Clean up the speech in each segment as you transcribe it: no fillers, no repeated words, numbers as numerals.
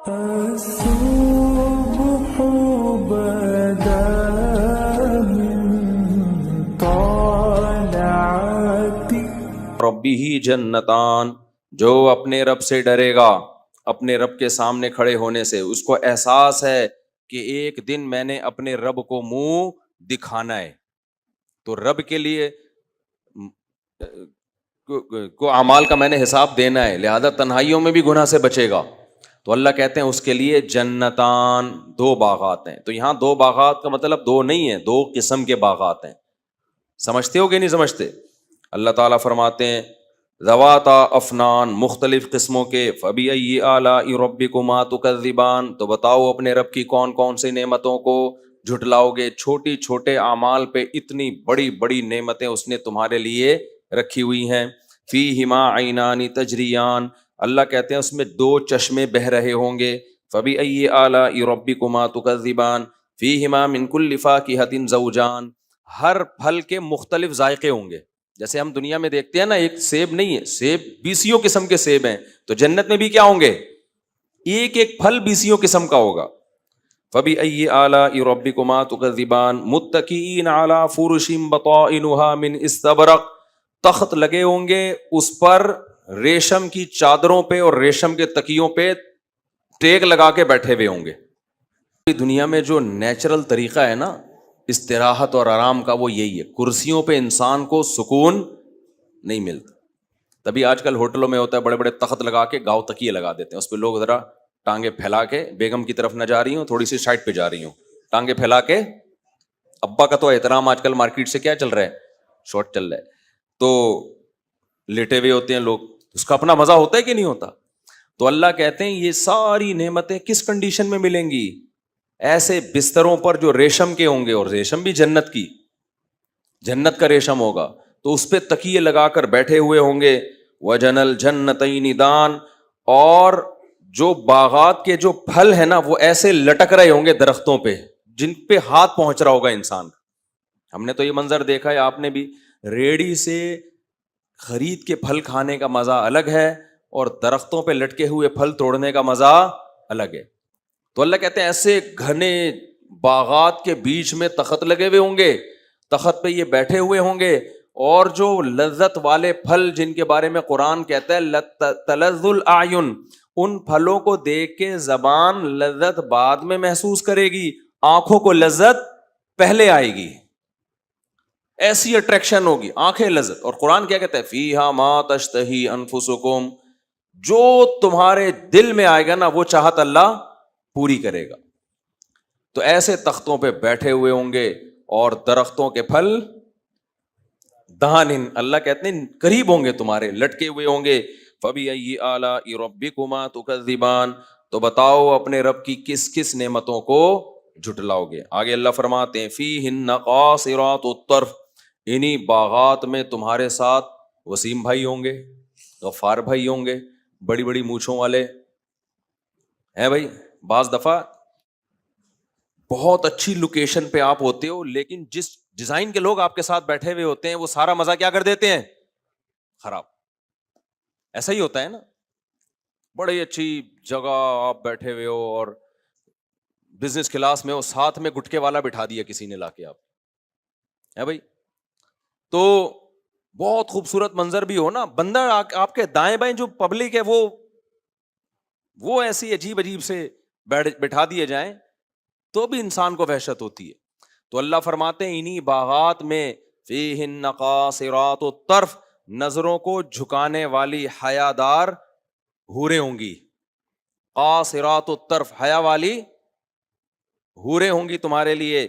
الصبح بدا من طلعتی ربہ جنتان، جو اپنے رب سے ڈرے گا، اپنے رب کے سامنے کھڑے ہونے سے اس کو احساس ہے کہ ایک دن میں نے اپنے رب کو منہ دکھانا ہے، تو رب کے لیے کو اعمال کا میں نے حساب دینا ہے، لہذا تنہائیوں میں بھی گناہ سے بچے گا، تو اللہ کہتے ہیں اس کے لیے جنتان، دو باغات ہیں۔ تو یہاں دو باغات کا مطلب دو نہیں ہے، دو قسم کے باغات ہیں۔ سمجھتے ہو کہ نہیں سمجھتے؟ اللہ تعالیٰ فرماتے ہیں ذواتا افنان، مختلف قسموں کے، فبأي آلاء ربكما تكذبان، تو بتاؤ اپنے رب کی کون کون سی نعمتوں کو جھٹلاؤ گے۔ چھوٹی چھوٹے اعمال پہ اتنی بڑی بڑی نعمتیں اس نے تمہارے لیے رکھی ہوئی ہیں۔ فیہما عینان تجریان، اللہ کہتے ہیں اس میں دو چشمے بہہ رہے ہوں گے۔ فبأي آلاء ربكما تكذبان فیہما من کل فاکہۃ زوجان، ہر پھل کے مختلف ذائقے ہوں گے۔ جیسے ہم دنیا میں دیکھتے ہیں نا، ایک سیب نہیں ہے، سیب بیسیوں قسم کے سیب ہیں، تو جنت میں بھی کیا ہوں گے؟ ایک ایک پھل بیسیوں قسم کا ہوگا۔ فبأي آلاء ربكما تكذبان متكئين على فرش بطائنها من استبرق، تخت لگے ہوں گے اس پر ریشم کی چادروں پہ اور ریشم کے تکیوں پہ ٹیک لگا کے بیٹھے ہوئے ہوں گے۔ دنیا میں جو نیچرل طریقہ ہے نا استراحت اور آرام کا، وہ یہی ہے۔ کرسیوں پہ انسان کو سکون نہیں ملتا، تبھی آج کل ہوٹلوں میں ہوتا ہے بڑے بڑے تخت لگا کے گاؤ تکیے لگا دیتے ہیں، اس پہ لوگ ذرا ٹانگیں پھیلا کے، بیگم کی طرف نہ جا رہی ہوں، تھوڑی سی سائڈ پہ جا رہی ہوں، ٹانگیں پھیلا کے، ابا کا تو احترام آج کل مارکیٹ سے کیا چل رہا ہے؟ شارٹ چل رہا ہے، تو لیٹے ہوئے ہوتے ہیں لوگ، اس کا اپنا مزہ ہوتا ہے کہ نہیں ہوتا؟ تو اللہ کہتے ہیں یہ ساری نعمتیں کس کنڈیشن میں ملیں گی؟ ایسے بستروں پر جو ریشم کے ہوں گے، اور ریشم بھی جنت کی، جنت کا ریشم ہوگا، تو اس پہ تکیے لگا کر بیٹھے ہوئے ہوں گے۔ وَجَنَ الْجَنَّتَيْنِ دَانٍ، اور جو باغات کے جو پھل ہیں نا وہ ایسے لٹک رہے ہوں گے درختوں پہ، جن پہ ہاتھ پہنچ رہا ہوگا انسان۔ ہم نے تو یہ منظر دیکھا ہے، آپ نے بھی، ریڑھی سے خرید کے پھل کھانے کا مزہ الگ ہے، اور درختوں پہ لٹکے ہوئے پھل توڑنے کا مزہ الگ ہے۔ تو اللہ کہتے ہیں ایسے گھنے باغات کے بیچ میں تخت لگے ہوئے ہوں گے، تخت پہ یہ بیٹھے ہوئے ہوں گے، اور جو لذت والے پھل جن کے بارے میں قرآن کہتا ہے تلذ الاعین، ان پھلوں کو دیکھ کے زبان لذت بعد میں محسوس کرے گی، آنکھوں کو لذت پہلے آئے گی، ایسی اٹریکشن ہوگی، آنکھیں لذت۔ اور قرآن کیا کہتا ہے؟ فیہا ما تشتہی انفسکم، جو تمہارے دل میں آئے گا نا وہ چاہت اللہ پوری کرے گا۔ تو ایسے تختوں پہ بیٹھے ہوئے ہوں گے، اور درختوں کے پھل دہن، اللہ کہتے ہیں قریب ہوں گے تمہارے، لٹکے ہوئے ہوں گے۔ فَبِأَيِّ آلَاءِ رَبِّكُمَا تُكَذِّبَانِ، تو بتاؤ اپنے رب کی کس کس نعمتوں کو جھٹلاؤ گے۔ آگے اللہ فرماتے ہیں فِيهِنَّ قَاصِرَاتُ الطَّرْفِ، انہی باغات میں تمہارے ساتھ وسیم بھائی ہوں گے، غفار بھائی ہوں گے، بڑی بڑی مونچھوں والے ہیں بھائی۔ بعض دفعہ بہت اچھی لوکیشن پہ آپ ہوتے ہو، لیکن جس ڈیزائن کے لوگ آپ کے ساتھ بیٹھے ہوئے ہوتے ہیں وہ سارا مزہ کیا کر دیتے ہیں؟ خراب۔ ایسا ہی ہوتا ہے نا، بڑی اچھی جگہ آپ بیٹھے ہوئے ہو اور بزنس کلاس میں ہو، ساتھ میں گٹکے والا بٹھا دیا کسی نے لا کے، آپ ہے بھائی، تو بہت خوبصورت منظر بھی ہو نا، بندہ آپ کے دائیں بائیں جو پبلک ہے وہ ایسی عجیب عجیب سے بٹھا دیے جائیں تو بھی انسان کو وحشت ہوتی ہے۔ تو اللہ فرماتے ہیں انہی باغات میں فیہن قاصرات الطرف، نظروں کو جھکانے والی حیادار حوریں ہوں گی۔ قاصرات الطرف، حیا والی حوریں ہوں گی تمہارے لیے۔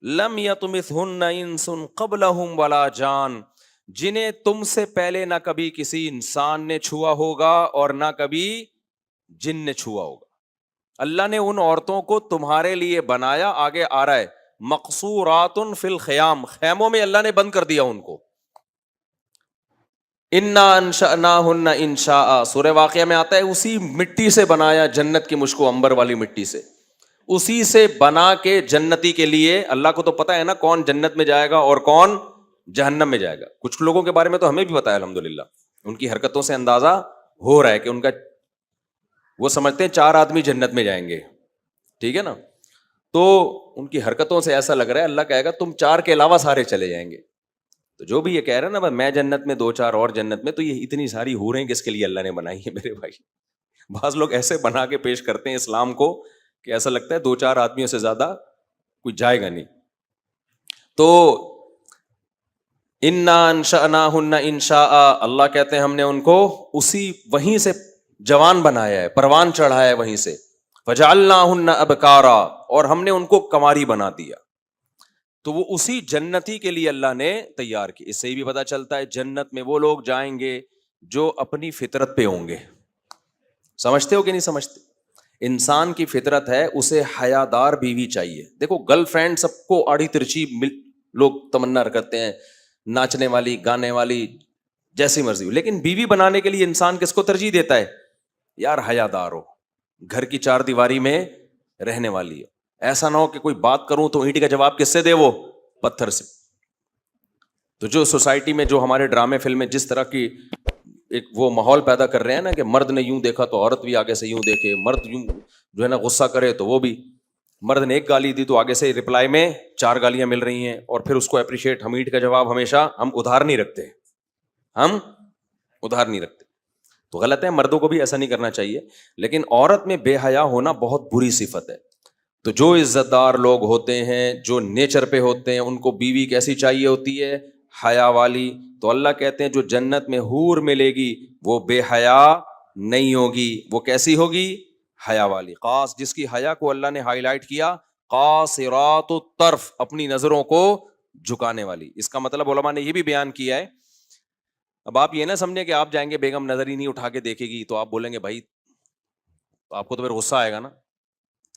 لم یطمثہن انس قبلہم ولا جان، جنہیں تم سے پہلے نہ کبھی کسی انسان نے چھوا ہوگا اور نہ کبھی جن نے چھوا ہوگا۔ اللہ نے ان عورتوں کو تمہارے لیے بنایا، آگے آ رہا ہے مقصورات فی الخیام، خیموں میں اللہ نے بند کر دیا ان کو۔ انا انشأناہن انشاء، سورہ واقعہ میں آتا ہے اسی مٹی سے بنایا جنت کی مجھ کو، عنبر والی مٹی سے، اسی سے بنا کے جنتی کے لیے۔ اللہ کو تو پتا ہے نا کون جنت میں جائے گا اور کون جہنم میں جائے گا۔ کچھ لوگوں کے بارے میں تو ہمیں بھی پتا ہے الحمدللہ، ان کی حرکتوں سے اندازہ ہو رہا ہے کہ ان کا وہ سمجھتے ہیں 4 آدمی جنت میں جائیں گے, ٹھیک ہے نا, تو ان کی حرکتوں سے ایسا لگ رہا ہے اللہ کہے گا تم 4 کے علاوہ سارے چلے جائیں گے. تو جو بھی یہ کہہ رہا ہے نا میں جنت میں 2-4 اور جنت میں, تو یہ اتنی ساری حوریں کس کے لیے اللہ نے بنائی ہے میرے بھائی. بعض لوگ ایسے بنا کے پیش کرتے ہیں اسلام کو کہ ایسا لگتا ہے 2-4 آدمیوں سے زیادہ کوئی جائے گا نہیں. تو انا انشأناہن انشاء, اللہ کہتے ہیں ہم نے ان کو اسی وہیں سے جوان بنایا ہے, پروان چڑھایا ہے وہیں سے. فجعلناہن ابکارا, اور ہم نے ان کو کنواری بنا دیا. تو وہ اسی جنتی کے لیے اللہ نے تیار کی. اس سے بھی پتہ چلتا ہے جنت میں وہ لوگ جائیں گے جو اپنی فطرت پہ ہوں گے. سمجھتے ہو کہ نہیں سمجھتے؟ انسان کی فطرت ہے اسے حیادار بیوی چاہیے. دیکھو گرل فرینڈ سب کو آڑی ترچی لوگ تمنا کرتے ہیں, ناچنے والی, گانے والی, جیسی مرضی ہو, لیکن بیوی بنانے کے لیے انسان کس کو ترجیح دیتا ہے؟ یار حیادار ہو, گھر کی 4 دیواری میں رہنے والی ہے. ایسا نہ ہو کہ کوئی بات کروں تو اینٹ کا جواب کس سے دے, وہ پتھر سے. تو جو سوسائٹی میں جو ہمارے ڈرامے فلمیں جس طرح کی ایک وہ ماحول پیدا کر رہے ہیں نا کہ مرد نے یوں دیکھا تو عورت بھی آگے سے یوں دیکھے, مرد یوں جو ہے نا غصہ کرے تو وہ بھی, مرد نے 1 گالی دی تو آگے سے رپلائی میں 4 گالیاں مل رہی ہیں, اور پھر اس کو اپریشیٹ. ہم اینٹ کا جواب ہمیشہ ہم ادھار نہیں رکھتے, ہم ادھار نہیں رکھتے. تو غلط ہے, مردوں کو بھی ایسا نہیں کرنا چاہیے. لیکن عورت میں بے حیا ہونا بہت بری صفت ہے. تو جو عزت دار لوگ ہوتے ہیں, جو نیچر پہ ہوتے ہیں, ان کو بیوی کیسی چاہیے ہوتی ہے؟ حیا والی. تو اللہ کہتے ہیں جو جنت میں حور ملے گی وہ بے حیا نہیں ہوگی, وہ کیسی ہوگی؟ حیا والی. خاص جس کی حیا کو اللہ نے ہائی لائٹ کیا, قاصرات الطرف, اپنی نظروں کو جھکانے والی. اس کا مطلب علماء نے یہ بھی بیان کیا ہے, اب آپ یہ نہ سمجھیں کہ آپ جائیں گے بیگم نظر ہی نہیں اٹھا کے دیکھے گی تو آپ بولیں گے بھائی, تو آپ کو تو پھر غصہ آئے گا نا,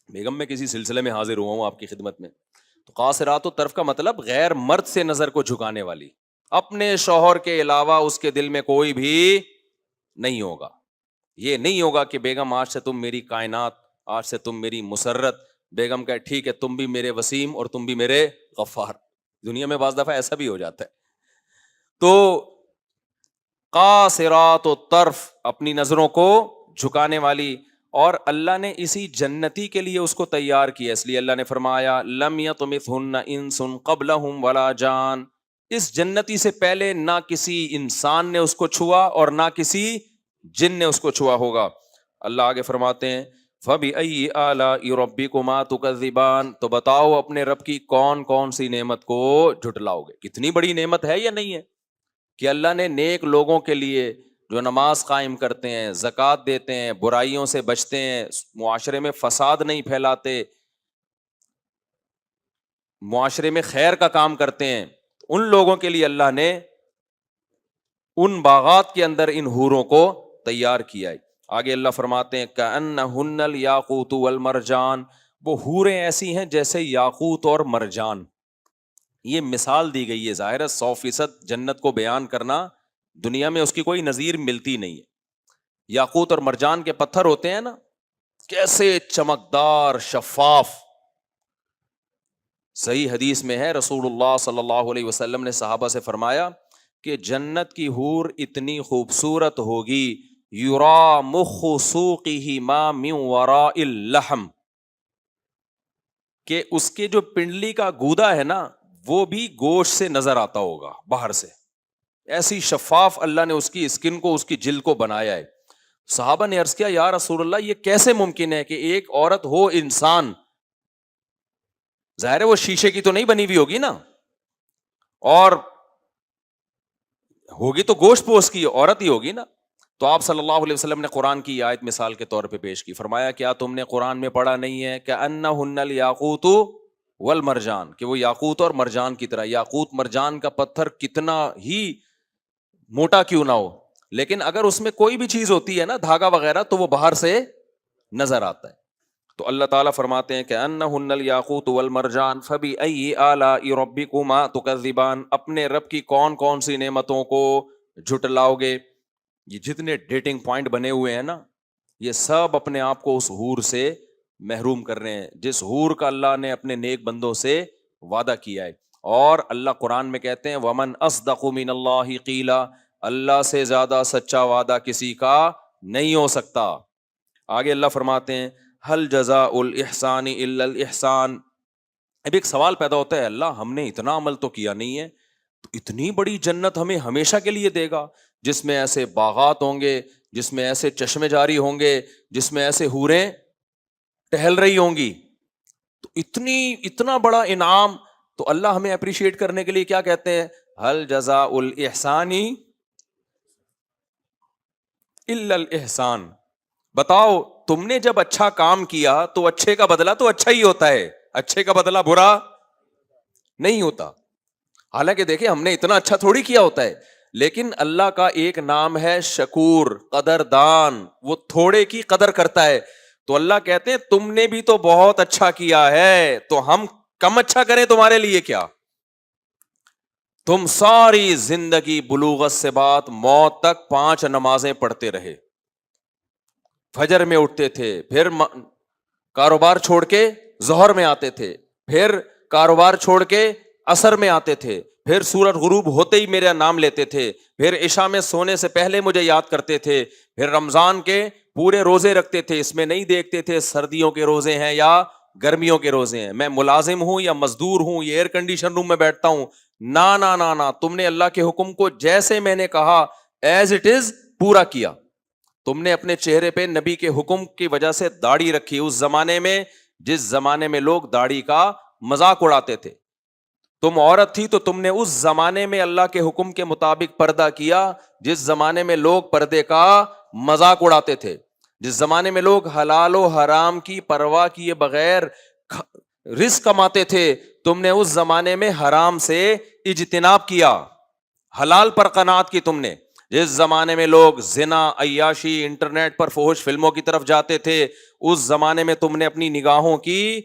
بیگم میں کسی سلسلے میں حاضر ہوا ہوں آپ کی خدمت میں. تو قاصرات الطرف کا مطلب غیر مرد سے نظر کو جھکانے والی, اپنے شوہر کے علاوہ اس کے دل میں کوئی بھی نہیں ہوگا. یہ نہیں ہوگا کہ بیگم آج سے تم میری کائنات, آج سے تم میری مسرت. بیگم کہے ٹھیک ہے تم بھی میرے وسیم اور تم بھی میرے غفار. دنیا میں بعض دفعہ ایسا بھی ہو جاتا ہے. تو قاصرات الطرف, اپنی نظروں کو جھکانے والی. اور اللہ نے اسی جنتی کے لیے اس کو تیار کیا, اس لیے اللہ نے فرمایا لم یطمثہن انس قبلہم ولا جان, اس جنتی سے پہلے نہ کسی انسان نے اس کو چھوا اور نہ کسی جن نے اس کو چھوا ہوگا. اللہ آگے فرماتے ہیں فَبِأَيِّ آلَاءِ رَبِّكُمَا تُكَذِّبَانِ, تو بتاؤ اپنے رب کی کون کون سی نعمت کو جھٹلاؤ گے. کتنی بڑی نعمت ہے یا نہیں ہے کہ اللہ نے نیک لوگوں کے لیے جو نماز قائم کرتے ہیں, زکوٰۃ دیتے ہیں, برائیوں سے بچتے ہیں, معاشرے میں فساد نہیں پھیلاتے, معاشرے میں خیر کا کام کرتے ہیں, ان لوگوں کے لیے اللہ نے ان باغات کے اندر ان حوروں کو تیار کیا ہے. آگے اللہ فرماتے ہیں کأنہن الیاقوت والمرجان, وہ حوریں ایسی ہیں جیسے یاقوت اور مرجان. یہ مثال دی گئی ہے, ظاہر ہے 100% جنت کو بیان کرنا دنیا میں اس کی کوئی نظیر ملتی نہیں ہے. یاقوت اور مرجان کے پتھر ہوتے ہیں نا, کیسے چمکدار, شفاف. صحیح حدیث میں ہے رسول اللہ صلی اللہ علیہ وسلم نے صحابہ سے فرمایا کہ جنت کی حور اتنی خوبصورت ہوگی, یرا مخ سوقہ ما من وراء اللحم, کہ اس کے جو پنڈلی کا گودا ہے نا وہ بھی گوشت سے نظر آتا ہوگا باہر سے. ایسی شفاف اللہ نے اس کی اسکن کو, اس کی جلد کو بنایا ہے. صحابہ نے عرض کیا یا رسول اللہ یہ کیسے ممکن ہے کہ ایک عورت ہو انسان, ظاہر ہے وہ شیشے کی تو نہیں بنی ہوئی ہوگی نا, اور ہوگی تو گوشت پوش کی عورت ہی ہوگی نا. تو آپ صلی اللہ علیہ وسلم نے قرآن کی آیت مثال کے طور پہ پیش کی, فرمایا کیا تم نے قرآن میں پڑھا نہیں ہے کہ انہن الیاقوت والمرجان, کہ وہ یاقوت اور مرجان کی طرح. یاقوت مرجان کا پتھر کتنا ہی موٹا کیوں نہ ہو, لیکن اگر اس میں کوئی بھی چیز ہوتی ہے نا, دھاگا وغیرہ, تو وہ باہر سے نظر آتا ہے. تو اللہ تعالیٰ فرماتے ہیں کہ انہن الیاقوت والمرجان فبأی آلاء ربکما تکذبان, اپنے رب کی کون کون سی نعمتوں کو جھٹلاؤ گے. یہ جتنے ڈیٹنگ پوائنٹ بنے ہوئے ہیں نا, یہ سب اپنے آپ کو اس حور سے محروم کر رہے ہیں جس حور کا اللہ نے اپنے نیک بندوں سے وعدہ کیا ہے. اور اللہ قرآن میں کہتے ہیں ومن اصدق من اللہ قیلا, اللہ سے زیادہ سچا وعدہ کسی کا نہیں ہو سکتا. آگے اللہ فرماتے ہیں حل جزاء الاحسان الا الاحسان. اب ایک سوال پیدا ہوتا ہے, اللہ ہم نے اتنا عمل تو کیا نہیں ہے, تو اتنی بڑی جنت ہمیں ہمیشہ کے لیے دے گا جس میں ایسے باغات ہوں گے, جس میں ایسے چشمے جاری ہوں گے, جس میں ایسے حوریں ٹہل رہی ہوں گی, تو اتنا بڑا انعام, تو اللہ ہمیں اپریشیٹ کرنے کے لیے کیا کہتے ہیں, حل جزاء الاحسان الا الاحسان. بتاؤ تم نے جب اچھا کام کیا تو اچھے کا بدلہ تو اچھا ہی ہوتا ہے, اچھے کا بدلہ برا نہیں ہوتا. حالانکہ دیکھیں ہم نے اتنا اچھا تھوڑی کیا ہوتا ہے, لیکن اللہ کا ایک نام ہے شکور, قدردان, وہ تھوڑے کی قدر کرتا ہے. تو اللہ کہتے ہیں تم نے بھی تو بہت اچھا کیا ہے, تو ہم کم اچھا کریں تمہارے لیے کیا. تم ساری زندگی بلوغت سے بعد موت تک 5 نمازیں پڑھتے رہے, فجر میں اٹھتے تھے, پھر کاروبار چھوڑ کے ظہر میں آتے تھے, پھر کاروبار چھوڑ کے عصر میں آتے تھے, پھر سورج غروب ہوتے ہی میرا نام لیتے تھے, پھر عشاء میں سونے سے پہلے مجھے یاد کرتے تھے, پھر رمضان کے پورے روزے رکھتے تھے, اس میں نہیں دیکھتے تھے سردیوں کے روزے ہیں یا گرمیوں کے روزے ہیں, میں ملازم ہوں یا مزدور ہوں, یہ ایئر کنڈیشن روم میں بیٹھتا ہوں. نا نا نا نا, تم نے اللہ کے حکم کو جیسے میں نے کہا ایز اٹ از پورا کیا. تم نے اپنے چہرے پہ نبی کے حکم کی وجہ سے داڑھی رکھی, اس زمانے میں جس زمانے میں لوگ داڑھی کا مذاق اڑاتے تھے. تم عورت تھی تو تم نے اس زمانے میں اللہ کے حکم کے مطابق پردہ کیا جس زمانے میں لوگ پردے کا مذاق اڑاتے تھے, جس زمانے میں لوگ حلال و حرام کی پرواہ کیے بغیر رزق کماتے تھے, تم نے اس زمانے میں حرام سے اجتناب کیا, حلال پر قناعت کی تم نے. جس زمانے میں لوگ زنا, عیاشی, انٹرنیٹ پر فحش فلموں کی طرف جاتے تھے, اس زمانے میں تم نے اپنی نگاہوں کی,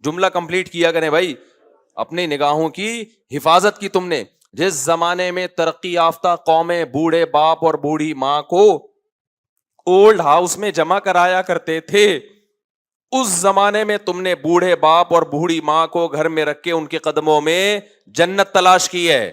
جملہ کمپلیٹ کیا کریں بھائی, اپنی نگاہوں کی حفاظت کی تم نے. جس زمانے میں ترقی یافتہ قومیں بوڑھے باپ اور بوڑھی ماں کو اولڈ ہاؤس میں جمع کرایا کرتے تھے, اس زمانے میں تم نے بوڑھے باپ اور بوڑھی ماں کو گھر میں رکھ کے ان کے قدموں میں جنت تلاش کی ہے.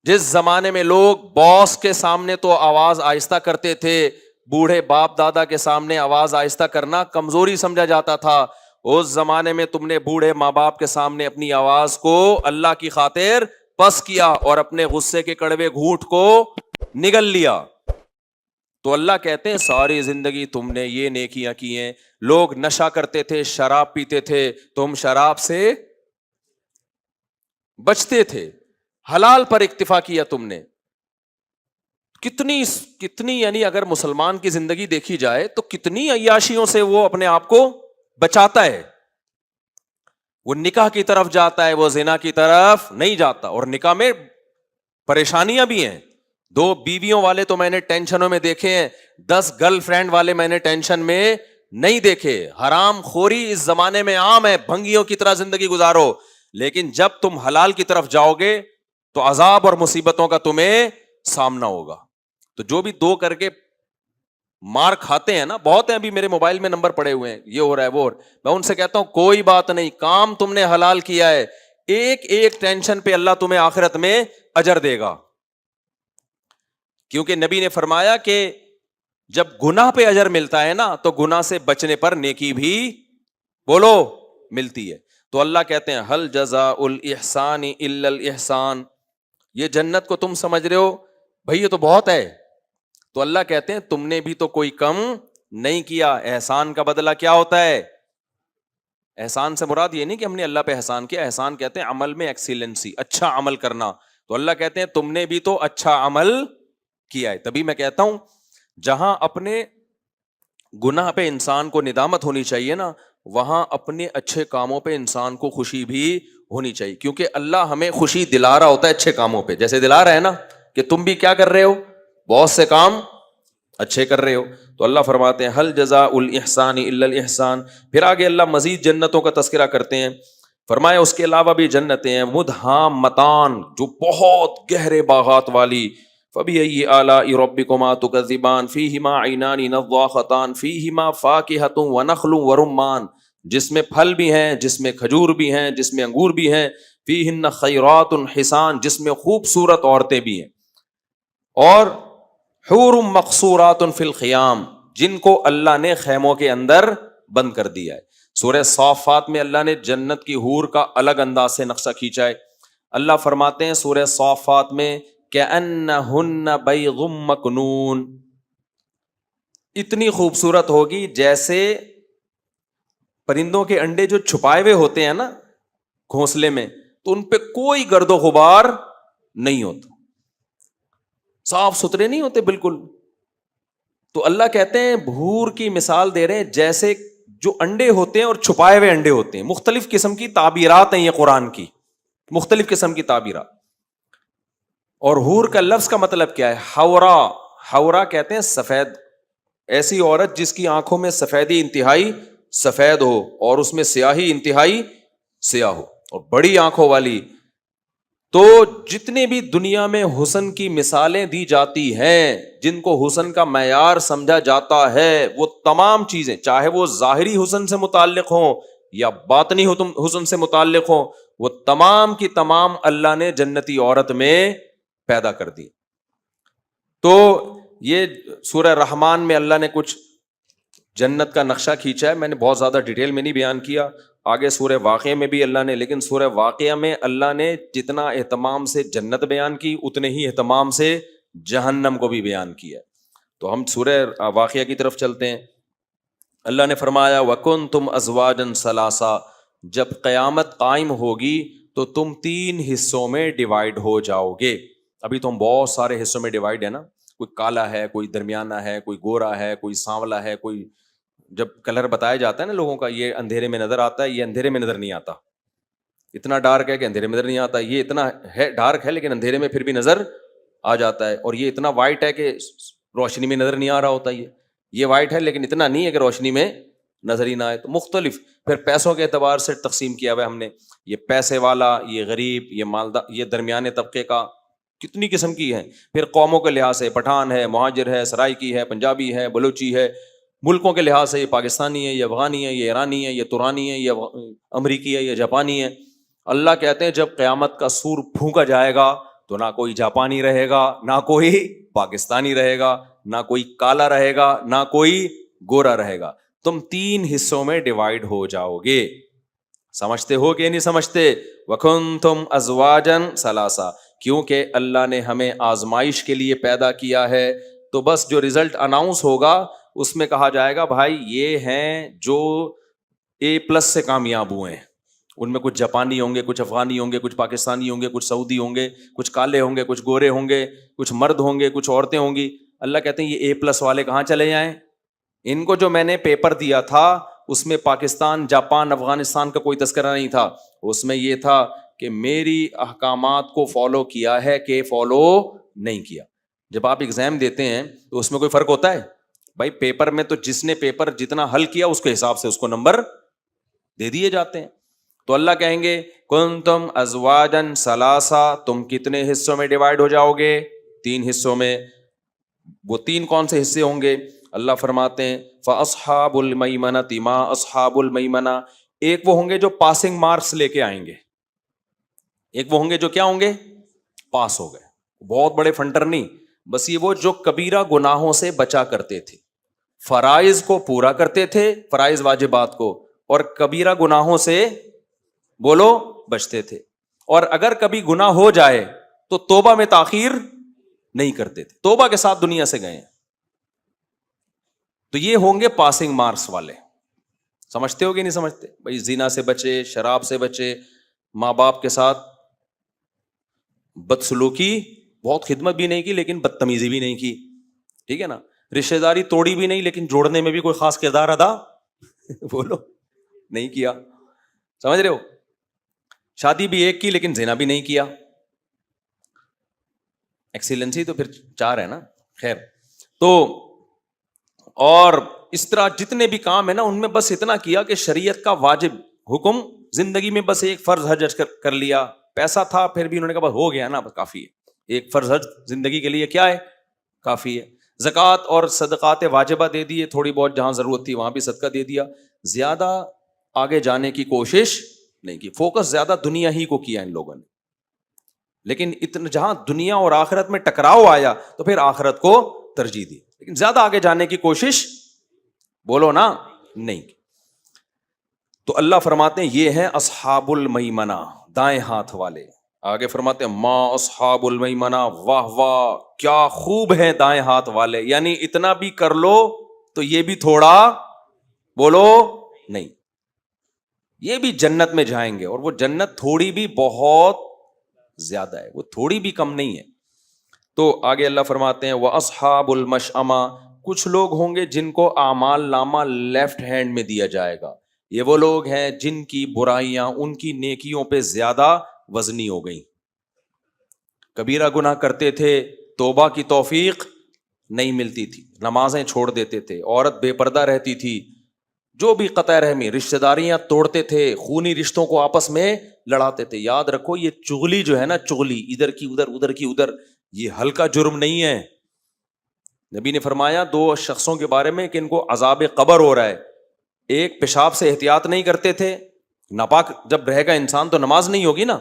جس زمانے میں لوگ باس کے سامنے تو آواز آہستہ کرتے تھے, بوڑھے باپ دادا کے سامنے آواز آہستہ کرنا کمزوری سمجھا جاتا تھا, اس زمانے میں تم نے بوڑھے ماں باپ کے سامنے اپنی آواز کو اللہ کی خاطر پس کیا اور اپنے غصے کے کڑوے گھونٹ کو نگل لیا. تو اللہ کہتے ہیں ساری زندگی تم نے یہ نیکیاں کی ہیں. لوگ نشہ کرتے تھے, شراب پیتے تھے, تم شراب سے بچتے تھے, حلال پر اکتفا کیا تم نے. کتنی یعنی اگر مسلمان کی زندگی دیکھی جائے تو کتنی عیاشیوں سے وہ اپنے آپ کو بچاتا ہے. وہ نکاح کی طرف جاتا ہے, وہ زنا کی طرف نہیں جاتا. اور نکاح میں پریشانیاں بھی ہیں. 2 بیویوں والے تو میں نے ٹینشنوں میں دیکھے ہیں, 10 گرل فرینڈ والے میں نے ٹینشن میں نہیں دیکھے. حرام خوری اس زمانے میں عام ہے, بھنگیوں کی طرح زندگی گزارو, لیکن جب تم حلال کی طرف جاؤ گے تو عذاب اور مصیبتوں کا تمہیں سامنا ہوگا. تو جو بھی 2 کر کے مار کھاتے ہیں نا, بہت ہیں, ابھی میرے موبائل میں نمبر پڑے ہوئے ہیں, یہ ہو رہا ہے وہ ہو رہا ہے, میں ان سے کہتا ہوں کوئی بات نہیں, کام تم نے حلال کیا ہے, ایک ٹینشن پہ اللہ تمہیں آخرت میں اجر دے گا. کیونکہ نبی نے فرمایا کہ جب گناہ پہ اجر ملتا ہے نا تو گناہ سے بچنے پر نیکی بھی بولو ملتی ہے. تو اللہ کہتے ہیں حل جزاء الاحسان الا الاحسان. یہ جنت کو تم سمجھ رہے ہو بھائی یہ تو بہت ہے, تو اللہ کہتے ہیں تم نے بھی تو کوئی کم نہیں کیا. احسان کا بدلہ کیا ہوتا ہے؟ احسان سے مراد یہ نہیں کہ ہم نے اللہ پہ احسان کیا, احسان کہتے ہیں عمل میں ایکسیلنسی, اچھا عمل کرنا. تو اللہ کہتے ہیں تم نے بھی تو اچھا عمل کیا ہے. تبھی میں کہتا ہوں جہاں اپنے گناہ پہ انسان کو ندامت ہونی چاہیے نا, وہاں اپنے اچھے کاموں پہ انسان کو خوشی بھی ہونی چاہیے, کیونکہ اللہ ہمیں خوشی دلا رہا ہوتا ہے اچھے کاموں پہ. جیسے دلا رہا ہے نا کہ تم بھی کیا کر رہے ہو, بہت سے کام اچھے کر رہے ہو. تو اللہ فرماتے ہیں حل جزاء الاحسان الا الاحسان. پھر آگے اللہ مزید جنتوں کا تذکرہ کرتے ہیں, فرمایا اس کے علاوہ بھی جنتیں ہیں مدھامتان, جو بہت گہرے باغات والی. فبأي آلاء ربكما تكذبان فيهما عينان نضاختان فيهما فاكهة ونخل ورمان, جس میں پھل بھی ہیں, جس میں کھجور بھی ہیں, جس میں انگور بھی ہیں. فيهن خيرات حسان, جس میں خوبصورت عورتیں بھی ہیں. اور حور مقصورات فی الخیام, جن کو اللہ نے خیموں کے اندر بند کر دیا ہے. سورہ صافات میں اللہ نے جنت کی حور کا الگ انداز سے نقشہ کھینچا ہے. اللہ فرماتے ہیں سورہ صافات میں کأنہن بیض مکنون، اتنی خوبصورت ہوگی جیسے پرندوں کے انڈے جو چھپائے ہوئے ہوتے ہیں نا گھونسلے میں، تو ان پہ کوئی گرد و غبار نہیں ہوتا، صاف ستھرے نہیں ہوتے بالکل. تو اللہ کہتے ہیں حور کی مثال دے رہے ہیں جیسے جو انڈے ہوتے ہیں اور چھپائے ہوئے انڈے ہوتے ہیں. مختلف قسم کی تعبیرات ہیں یہ قرآن کی، مختلف قسم کی تعبیرات. اور حور کا لفظ کا مطلب کیا ہے؟ حورا. حورا کہتے ہیں سفید، ایسی عورت جس کی آنکھوں میں سفیدی انتہائی سفید ہو اور اس میں سیاہی انتہائی سیاہ ہو، اور بڑی آنکھوں والی. تو جتنے بھی دنیا میں حسن کی مثالیں دی جاتی ہیں، جن کو حسن کا معیار سمجھا جاتا ہے، وہ تمام چیزیں چاہے وہ ظاہری حسن سے متعلق ہوں یا باطنی حسن سے متعلق ہوں، وہ تمام کی تمام اللہ نے جنتی عورت میں پیدا کر دی. تو یہ سورہ رحمان میں اللہ نے کچھ جنت کا نقشہ کھینچا ہے، میں نے بہت زیادہ ڈیٹیل میں نہیں بیان کیا. آگے سورہ واقعہ میں بھی اللہ نے، لیکن سورہ واقعہ میں اللہ نے جتنا اہتمام سے جنت بیان کی اتنے ہی اہتمام سے جہنم کو بھی بیان کیا. تو ہم سورہ واقعہ کی طرف چلتے ہیں. اللہ نے فرمایا وَكُنْتُمْ أَزْوَاجًا ثَلَاثًا، جب قیامت قائم ہوگی تو تم 3 حصوں میں ڈیوائیڈ ہو جاؤ گے. ابھی تو ہم بہت سارے حصوں میں ڈیوائیڈ ہے نا، کوئی کالا ہے، کوئی درمیانہ ہے، کوئی گورا ہے، کوئی سانولا ہے. کوئی جب کلر بتایا جاتا ہے نا لوگوں کا، یہ اندھیرے میں نظر آتا ہے، یہ اندھیرے میں نظر نہیں آتا، اتنا ڈارک ہے کہ اندھیرے میں نظر نہیں آتا، یہ اتنا ہے ڈارک ہے لیکن اندھیرے میں پھر بھی نظر آ جاتا ہے، اور یہ اتنا وائٹ ہے کہ روشنی میں نظر نہیں آ رہا ہوتا. یہ وائٹ ہے لیکن اتنا نہیں ہے کہ روشنی میں نظر ہی نہ آئے. تو مختلف پھر پیسوں کے اعتبار سے تقسیم کیا ہوا ہے ہم نے، یہ پیسے والا، یہ غریب، یہ مالدار، یہ درمیانے طبقے کا، کتنی قسم کی ہیں. پھر قوموں کے لحاظ سے پٹھان ہے، مہاجر ہے، سرائکی ہے، پنجابی ہے، بلوچی ہے. ملکوں کے لحاظ سے یہ پاکستانی ہے، یہ افغانی ہے، یہ ایرانی ہے، یہ ترانی ہے، یہ امریکی ہے، یہ جاپانی ہے. اللہ کہتے ہیں جب قیامت کا سور پھونکا جائے گا تو نہ کوئی جاپانی رہے گا، نہ کوئی پاکستانی رہے گا، نہ کوئی کالا رہے گا، نہ کوئی گورا رہے گا. تم 3 حصوں میں ڈیوائیڈ ہو جاؤ گے. سمجھتے ہو کہ نہیں سمجھتے؟ وَكُنْتُمْ أَزْوَاجًا ثَلَاثًا، کیونکہ اللہ نے ہمیں آزمائش کے لیے پیدا کیا ہے. تو بس جو رزلٹ اناؤنس ہوگا اس میں کہا جائے گا بھائی یہ ہیں جو A+ سے کامیاب ہوئے ہیں. ان میں کچھ جاپانی ہوں گے، کچھ افغانی ہوں گے، کچھ پاکستانی ہوں گے، کچھ سعودی ہوں گے، کچھ کالے ہوں گے، کچھ گورے ہوں گے، کچھ مرد ہوں گے، کچھ عورتیں ہوں گی. اللہ کہتے ہیں یہ A+ والے کہاں چلے جائیں؟ ان کو جو میں نے پیپر دیا تھا اس میں پاکستان، جاپان، افغانستان کا کوئی تذکرہ نہیں تھا. اس میں یہ تھا کہ میری احکامات کو فالو کیا ہے کہ فالو نہیں کیا. جب آپ ایگزام دیتے ہیں تو اس میں کوئی فرق ہوتا ہے؟ بھائی پیپر میں تو جس نے پیپر جتنا حل کیا اس کے حساب سے اس کو نمبر دے دیے جاتے ہیں. تو اللہ کہیں گے کنتم ازواجن ثلاثا، تم کتنے حصوں میں ڈیوائیڈ ہو جاؤ گے؟ 3 حصوں میں. وہ 3 کون سے حصے ہوں گے؟ اللہ فرماتے ہیں فاصحاب المیمنۃ ما اصحاب المیمنہ. ایک وہ ہوں گے جو پاسنگ مارکس لے کے آئیں گے، ایک وہ ہوں گے جو کیا ہوں گے؟ پاس ہو گئے. بہت بڑے فنٹر نہیں، بس یہ وہ جو کبیرہ گناہوں سے بچا کرتے تھے، فرائض کو پورا کرتے تھے، فرائض واجبات کو، اور کبیرہ گناہوں سے بولو بچتے تھے. اور اگر کبھی گناہ ہو جائے تو توبہ میں تاخیر نہیں کرتے تھے، توبہ کے ساتھ دنیا سے گئے. تو یہ ہوں گے پاسنگ مارکس والے. سمجھتے ہو کہ نہیں سمجھتے؟ بھائی زنا سے بچے، شراب سے بچے، ماں باپ کے ساتھ بدسلوکی، بہت خدمت بھی نہیں کی لیکن بدتمیزی بھی نہیں کی، ٹھیک ہے نا، رشتہ داری توڑی بھی نہیں لیکن جوڑنے میں بھی کوئی خاص کردار ادا بولو نہیں کیا. سمجھ رہے ہو؟ شادی بھی ایک کی لیکن زنا بھی نہیں کیا. ایکسیلنسی تو پھر 4 ہے نا. خیر، تو اور اس طرح جتنے بھی کام ہے نا ان میں بس اتنا کیا کہ شریعت کا واجب حکم زندگی میں بس ایک فرض حج کر لیا. پیسہ تھا پھر بھی انہوں نے کہا بس ہو گیا نا، بس کافی ہے. ایک فرض حج زندگی کے لیے کیا ہے؟ کافی ہے. زکوٰۃ اور صدقات واجبہ دے دیے، تھوڑی بہت جہاں ضرورت تھی وہاں بھی صدقہ دے دیا. زیادہ آگے جانے کی کوشش نہیں کی. فوکس زیادہ دنیا ہی کو کیا ان لوگوں نے. لیکن اتنا جہاں دنیا اور آخرت میں ٹکراؤ آیا تو پھر آخرت کو ترجیح دی، لیکن زیادہ آگے جانے کی کوشش بولو نا, نہیں. تو اللہ فرماتے ہیں یہ ہیں اصحاب المیمنہ, دائیں ہاتھ والے. آگے فرماتے ہیں ما اصحاب المیمنہ, واہ واہ کیا خوب ہیں دائیں ہاتھ والے, یعنی اتنا بھی کر لو تو یہ بھی تھوڑا, بولو نہیں, یہ بھی جنت میں جائیں گے, اور وہ جنت تھوڑی بھی بہت زیادہ ہے, وہ تھوڑی بھی کم نہیں ہے. تو آگے اللہ فرماتے ہیں وَأَصْحَابُ الْمَشْأَمَةِ, کچھ لوگ ہوں گے جن کو اعمال نامہ لیفٹ ہینڈ میں دیا جائے گا. یہ وہ لوگ ہیں جن کی برائیاں ان کی نیکیوں پہ زیادہ وزنی ہو گئی. کبیرہ گناہ کرتے تھے, توبہ کی توفیق نہیں ملتی تھی, نمازیں چھوڑ دیتے تھے, عورت بے پردہ رہتی تھی, جو بھی قطع رحمی, رشتہ داریاں توڑتے تھے, خونی رشتوں کو آپس میں لڑاتے تھے. یاد رکھو یہ چغلی جو ہے نا, چغلی ادھر کی ادھر ادھر کی ادھر, یہ ہلکا جرم نہیں ہے. نبی نے فرمایا 2 شخصوں کے بارے میں کہ ان کو عذاب قبر ہو رہا ہے. ایک پیشاب سے احتیاط نہیں کرتے تھے, ناپاک جب رہے گا انسان تو نماز نہیں ہوگی نا.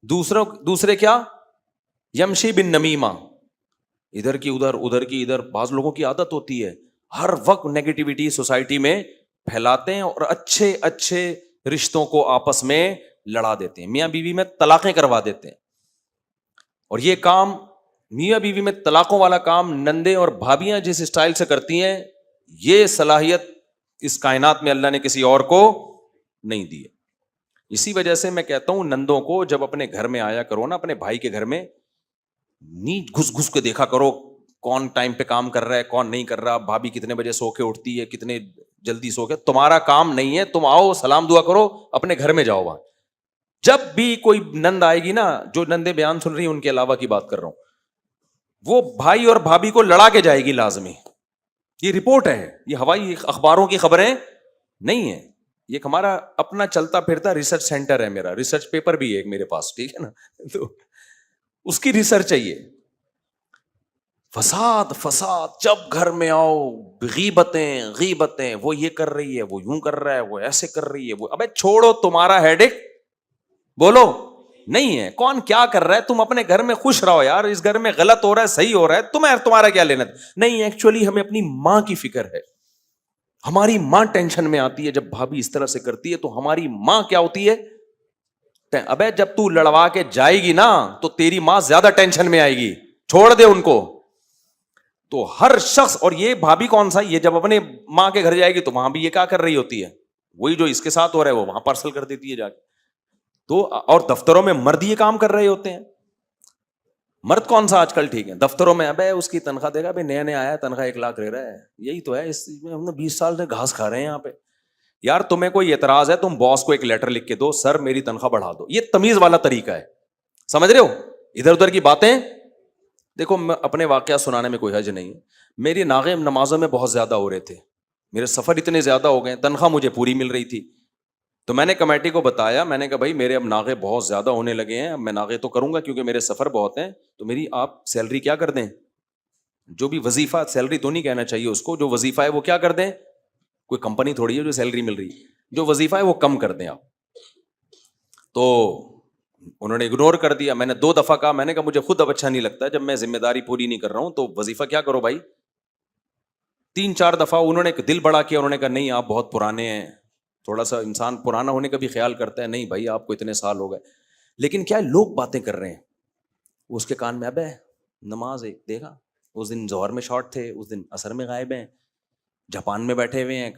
دوسرے کیا, یمشی بن نمیمہ, ادھر کی ادھر ادھر کی ادھر. بعض لوگوں کی عادت ہوتی ہے ہر وقت نیگیٹیوٹی سوسائٹی میں پھیلاتے ہیں اور اچھے اچھے رشتوں کو آپس میں لڑا دیتے ہیں, میاں بیوی میں طلاقیں کروا دیتے ہیں. اور یہ کام, میاں بیوی میں طلاقوں والا کام نندے اور بھابیاں جس اسٹائل سے کرتی ہیں, یہ صلاحیت اس کائنات میں اللہ نے کسی اور کو نہیں دی ہے. اسی وجہ سے میں کہتا ہوں نندوں کو جب اپنے گھر میں آیا کرو نا, اپنے بھائی کے گھر میں نیچ گھس گھس کے دیکھا کرو کون ٹائم پہ کام کر رہا ہے کون نہیں کر رہا, بھابھی کتنے بجے سو کے اٹھتی ہے, کتنے جلدی سو کے. تمہارا کام نہیں ہے, تم آؤ سلام دعا کرو, اپنے گھر میں جاؤ. وہاں جب بھی کوئی نند آئے گی نا, جو نندے بیان سن رہی ہیں ان کے علاوہ کی بات کر رہا ہوں, وہ بھائی اور بھابھی کو لڑا کے جائے گی لازمی. یہ رپورٹ ہے, یہ ہوائی اخباروں کی خبریں نہیں ہیں. یہ ہمارا اپنا چلتا پھرتا ریسرچ سینٹر ہے, میرا ریسرچ پیپر بھی ہے ایک میرے پاس, ٹھیک ہے نا, تو اس کی ریسرچ چاہیے. فساد فساد, جب گھر میں آؤ غیبتیں, وہ یہ کر رہی ہے, وہ یوں کر رہا ہے, وہ ایسے کر رہی ہے, وہ ابے چھوڑو, تمہارا ہیڈک بولو نہیں ہے. کون کیا کر رہا ہے, تم اپنے گھر میں خوش رہو یار. اس گھر میں غلط ہو رہا ہے صحیح ہو رہا ہے, تمہارا کیا لینا نہیں. ایکچولی ہمیں اپنی ماں کی فکر ہے. ہماری ماں ٹینشن میں آتی ہے جب بھابھی اس طرح سے کرتی ہے, تو ہماری ماں کیا ہوتی ہے, ابے جب تو لڑوا کے جائے گی نا تو تیری ماں زیادہ ٹینشن میں آئے گی, چھوڑ دے ان کو. تو ہر شخص, اور یہ بھابھی کون سا, یہ جب اپنے ماں کے گھر جائے گی تو وہاں بھی یہ کیا کر رہی ہوتی ہے, وہی جو اس کے ساتھ ہو رہا ہے وہ وہاں پارسل کر دیتی ہے جا کے. تو اور دفتروں میں مرد یہ کام کر رہے ہوتے ہیں. مرد کون سا آج کل ٹھیک ہے, دفتروں میں ابے اس کی تنخواہ دے گا, بھائی نیا نیا آیا تنخواہ 1 لاکھ لے رہا ہے, یہی تو ہے, اس میں ہم نے 20 سال سے گھاس کھا رہے ہیں یہاں پہ. یار تمہیں کوئی اعتراض ہے, تم باس کو ایک لیٹر لکھ کے دو, سر میری تنخواہ بڑھا دو. یہ تمیز والا طریقہ ہے, سمجھ رہے ہو. ادھر ادھر کی باتیں دیکھو, میں اپنے واقعہ سنانے میں کوئی حرج نہیں ہے. میری ناغے نمازوں میں بہت زیادہ ہو رہے تھے, میرے سفر اتنے زیادہ ہو گئے, تنخواہ مجھے پوری مل رہی تھی. تو میں نے کمیٹی کو بتایا, میں نے کہا بھائی میرے اب ناغے بہت زیادہ ہونے لگے ہیں, اب میں ناغے تو کروں گا کیونکہ میرے سفر بہت ہیں, تو میری آپ سیلری کیا کر دیں, جو بھی وظیفہ, سیلری تو نہیں کہنا چاہیے اس کو, جو وظیفہ ہے وہ کیا کر دیں, کوئی کمپنی تھوڑی ہے جو سیلری مل رہی ہے, جو وظیفہ ہے وہ کم کر دیں آپ. تو انہوں نے اگنور کر دیا. میں نے 2 دفعہ کہا, میں نے کہا مجھے خود اب اچھا نہیں لگتا جب میں ذمہ داری پوری نہیں کر رہا ہوں, تو وظیفہ کیا کرو بھائی. 3-4 دفعہ انہوں نے دل بڑا کیا, انہوں نے کہا نہیں آپ بہت پرانے ہیں, تھوڑا سا انسان پرانا ہونے کا بھی خیال کرتا ہے, نہیں بھائی آپ کو اتنے سال ہو گئے. لیکن کیا لوگ باتیں کر رہے ہیں, اس کے کان میں ابے نماز ایک دیکھا, اس دن ظہر میں شارٹ تھے, اس دن عصر میں غائب ہیں, جاپان میں بیٹھے ہوئے ہیں,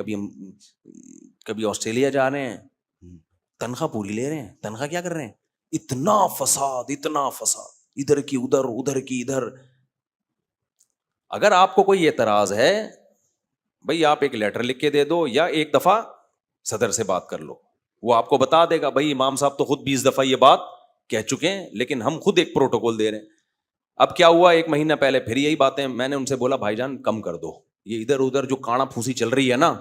کبھی آسٹریلیا جا رہے ہیں, تنخواہ پوری لے رہے ہیں, تنخواہ کیا کر رہے ہیں. اتنا فساد, ادھر کی ادھر ادھر کی ادھر. اگر آپ کو کوئی اعتراض ہے بھائی, آپ ایک لیٹر لکھ کے دے دو, یا ایک دفعہ صدر سے بات کر لو, وہ آپ کو بتا دے گا بھائی امام صاحب تو خود 20 دفعہ یہ بات کہہ چکے ہیں, لیکن ہم خود ایک پروٹوکول دے رہے ہیں. اب کیا ہوا, 1 مہینہ پہلے پھر یہی باتیں, میں نے ان سے بولا بھائی جان کم کر دو, یہ ادھر ادھر جو کانا پھوسی چل رہی ہے نا,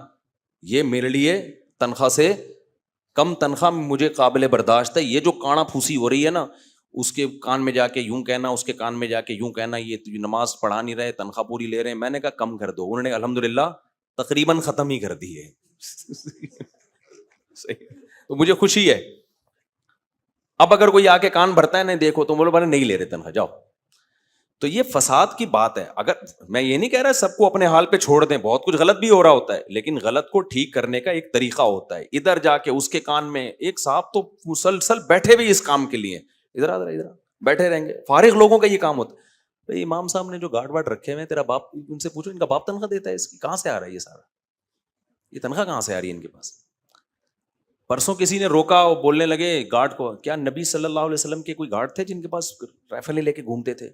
یہ میرے لیے تنخواہ سے کم تنخواہ مجھے قابل برداشت ہے. یہ جو کانا پھوسی ہو رہی ہے نا, اس کے کان میں جا کے یوں کہنا, اس کے کان میں جا کے یوں کہنا, یہ نماز پڑھا نہیں رہے, تنخواہ پوری لے رہے ہیں. میں نے کہا کم کر دو. انہوں نے الحمدللہ تقریباً ختم ہی کر دی ہے. تو مجھے خوشی ہے. اب اگر کوئی آ کے کان بھرتا ہے نہیں دیکھو تو بولو بھائی نہیں لے رہے تنخواہ, جاؤ. تو یہ فساد کی بات ہے. اگر میں یہ نہیں کہہ رہا سب کو اپنے حال پہ چھوڑ دیں, بہت کچھ غلط بھی ہو رہا ہوتا ہے, لیکن غلط کو ٹھیک کرنے کا ایک طریقہ ہوتا ہے. ادھر جا کے اس کے کان میں ایک صاحب تو مسلسل بیٹھے بھی اس کام کے لیے, ادھر بیٹھے رہیں گے, فارغ لوگوں کا یہ کام ہوتا ہے. بھائی امام صاحب نے جو گارڈ وارڈ رکھے ہوئے, تیرا باپ, ان سے پوچھو ان کا باپ تنخواہ دیتا ہے, اس کی کہاں سے آ رہا ہے یہ سارا, یہ تنخواہ کہاں سے آ رہی ہے ان کے پاس. پرسوں کسی نے روکا, وہ بولنے لگے گارڈ کو, کیا نبی صلی اللہ علیہ وسلم کے کوئی گارڈ تھے جن کے پاس رائفلیں لے کے گھومتے تھے؟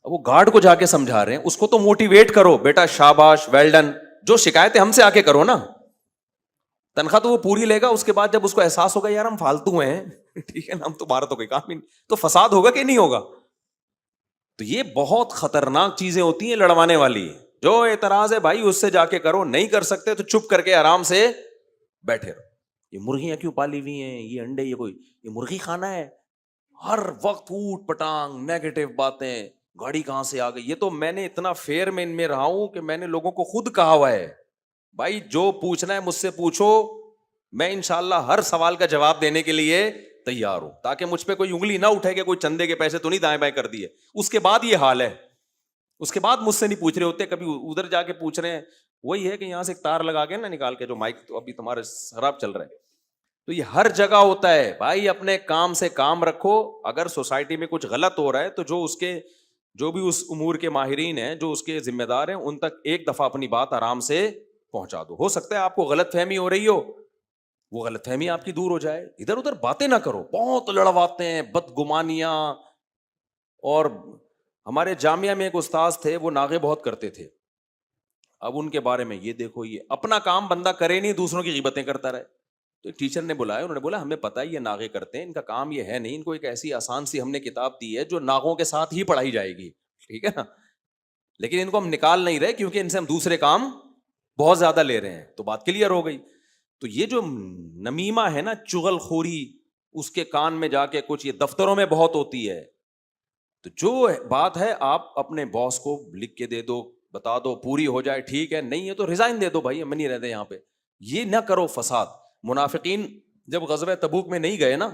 اب وہ گارڈ کو جا کے سمجھا رہے ہیں, اس کو تو موٹیویٹ کرو, بیٹا شاباش, ویل ڈن, جو شکایتیں ہم سے آ کے کرو نا, تنخواہ تو وہ پوری لے گا. اس کے بعد جب اس کو احساس ہوگا یار ہم فالتو ہیں, ٹھیک ہے نا, ہم تمہارا تو کوئی کام ہی نہیں, تو فساد ہوگا کہ نہیں ہوگا. تو یہ بہت خطرناک چیزیں ہوتی ہیں لڑوانے والی. جو اعتراض ہے بھائی اس سے جا کے کرو, نہیں کر سکتے تو چپ کر کے آرام سے بیٹھے رہو. یہ مرغیاں کیوں پالی ہوئی ہیں, یہ انڈے, یہ مرغی کھانا ہے, ہر وقت اوٹ پٹانگ نیگیٹو باتیں, گاڑی کہاں سے آ گئی. یہ تو میں نے اتنا فیئر میں ان میں رہا ہوں کہ میں نے لوگوں کو خود کہا ہوا ہے, بھائی جو پوچھنا ہے مجھ سے پوچھو, میں انشاءاللہ ہر سوال کا جواب دینے کے لیے تیار ہوں, تاکہ مجھ پہ کوئی انگلی نہ اٹھے کہ کوئی چندے کے پیسے تو نہیں دائیں بائیں کر دیے. اس کے بعد یہ حال ہے, اس کے بعد مجھ سے نہیں پوچھ رہے ہوتے, کبھی ادھر جا کے پوچھ رہے ہیں. وہی ہے کہ یہاں سے ایک تار لگا کے نا نکال کے, جو مائک تو ابھی تمہارے خراب چل رہا ہے, تو یہ ہر جگہ ہوتا ہے. بھائی اپنے کام سے کام رکھو. اگر سوسائٹی میں کچھ غلط ہو رہا ہے تو جو بھی اس امور کے ماہرین ہیں, جو اس کے ذمہ دار ہیں, ان تک ایک دفعہ اپنی بات آرام سے پہنچا دو. ہو سکتا ہے آپ کو غلط فہمی ہو رہی ہو, وہ غلط فہمی آپ کی دور ہو جائے. ادھر ادھر باتیں نہ کرو, بہت لڑواتے ہیں, بدگمانیاں. اور ہمارے جامعہ میں ایک استاذ تھے, وہ ناغے بہت کرتے تھے. اب ان کے بارے میں یہ دیکھو, یہ اپنا کام بندہ کرے نہیں, دوسروں کی غیبتیں کرتا رہے. تو ایک ٹیچر نے بلایا, انہوں نے بولا ہمیں پتہ ہے یہ ناغے کرتے ہیں, ان کا کام یہ ہے نہیں, ان کو ایک ایسی آسان سی ہم نے کتاب دی ہے جو ناغوں کے ساتھ ہی پڑھائی جائے گی, ٹھیک ہے نا, لیکن ان کو ہم نکال نہیں رہے کیونکہ ان سے ہم دوسرے کام بہت زیادہ لے رہے ہیں. تو بات کلیئر ہو گئی. تو یہ جو نمیمہ ہے نا, چغل خوری, اس کے کان میں جا کے کچھ, یہ دفتروں میں بہت ہوتی ہے. تو جو بات ہے آپ اپنے باس کو لکھ کے دے دو, بتا دو, پوری ہو جائے ٹھیک ہے, نہیں ہے تو ریزائن دے دو, بھائی ہم نہیں رہتے یہاں پہ. یہ نہ کرو فساد. منافقین جب غزوہ تبوک میں نہیں گئے نا,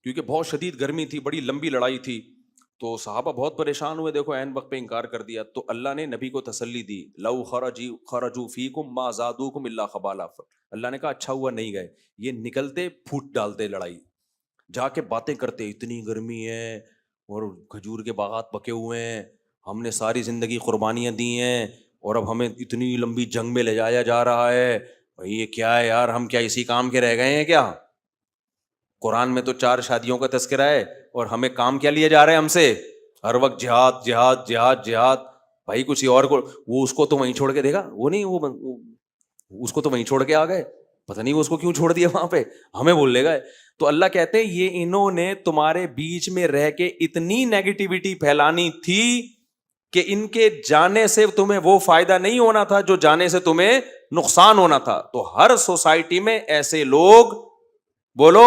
کیونکہ بہت شدید گرمی تھی, بڑی لمبی لڑائی تھی, تو صحابہ بہت پریشان ہوئے, دیکھو عین وقت پہ انکار کر دیا. تو اللہ نے نبی کو تسلی دی, لو خرجوا فیکم ما زادوکم الا خبالا. اللہ نے کہا اچھا ہوا نہیں گئے, یہ نکلتے پھوٹ ڈالتے لڑائی, جا کے باتیں کرتے, اتنی گرمی ہے اور کھجور کے باغات پکے ہوئے ہیں, ہم نے ساری زندگی قربانیاں دی ہیں, اور اب ہمیں اتنی لمبی جنگ میں لے جایا جا رہا ہے. بھائی یہ کیا ہے یار, ہم کیا اسی کام کے رہ گئے ہیں کیا؟ قرآن میں تو 4 شادیوں کا تذکرہ ہے, اور ہمیں کام کیا لیے جا رہے ہیں ہم سے, ہر وقت جہاد جہاد جہاد جہاد. بھائی کسی اور کو, وہ اس کو تو وہیں چھوڑ کے دے گا, وہ نہیں, وہ اس کو تو وہیں چھوڑ کے آ گئے, پتہ نہیں وہ اس کو کیوں چھوڑ دیا وہاں پہ, ہمیں بول لے گا. تو اللہ کہتے ہیں یہ انہوں نے تمہارے بیچ میں رہ کے اتنی نیگیٹیوٹی پھیلانی تھی کہ ان کے جانے سے تمہیں وہ فائدہ نہیں ہونا تھا جو جانے سے تمہیں نقصان ہونا تھا. تو ہر سوسائٹی میں ایسے لوگ بولو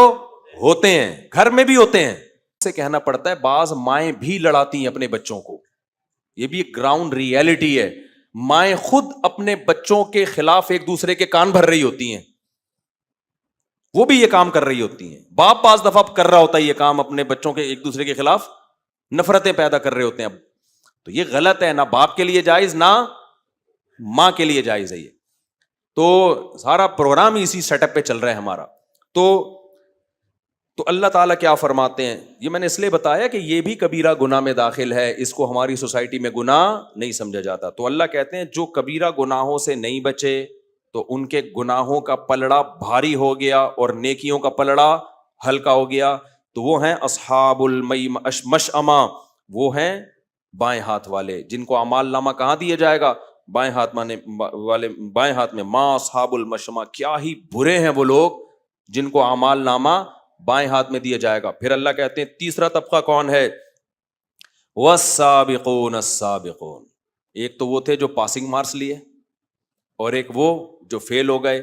ہوتے ہیں, گھر میں بھی ہوتے ہیں. سے کہنا پڑتا ہے, بعض مائیں بھی لڑاتی ہیں اپنے بچوں کو, یہ بھی ایک گراؤنڈ ریئلٹی ہے. مائیں خود اپنے بچوں کے خلاف ایک دوسرے کے کان بھر رہی ہوتی ہیں, وہ بھی یہ کام کر رہی ہوتی ہیں. باپ بعض دفعہ کر رہا ہوتا ہے یہ کام, اپنے بچوں کے ایک دوسرے کے خلاف نفرتیں پیدا کر رہے ہوتے ہیں. اب تو یہ غلط ہے, نہ باپ کے لیے جائز نہ ماں کے لیے جائز ہے یہ. تو سارا پروگرام اسی سیٹ اپ پہ چل رہا ہے ہمارا. تو اللہ تعالیٰ کیا فرماتے ہیں, یہ میں نے اس لیے بتایا کہ یہ بھی کبیرہ گناہ میں داخل ہے, اس کو ہماری سوسائٹی میں گناہ نہیں سمجھا جاتا. تو اللہ کہتے ہیں جو کبیرہ گناہوں سے نہیں بچے تو ان کے گناہوں کا پلڑا بھاری ہو گیا اور نیکیوں کا پلڑا ہلکا ہو گیا. تو وہ ہیں اصحاب المشأمہ, وہ ہیں بائیں ہاتھ والے, جن کو اعمال نامہ کہاں دیا جائے گا, بائیں ہاتھ والے, بائیں ہاتھ میں. ما اصحاب المشأمہ, کیا ہی برے ہیں وہ لوگ جن کو اعمال نامہ بائیں ہاتھ میں دیا جائے گا. پھر اللہ کہتے ہیں تیسرا طبقہ کون ہے, والسابقون السابقون. ایک تو وہ تھے جو پاسنگ مارکس لیے, اور ایک وہ جو فیل ہو گئے,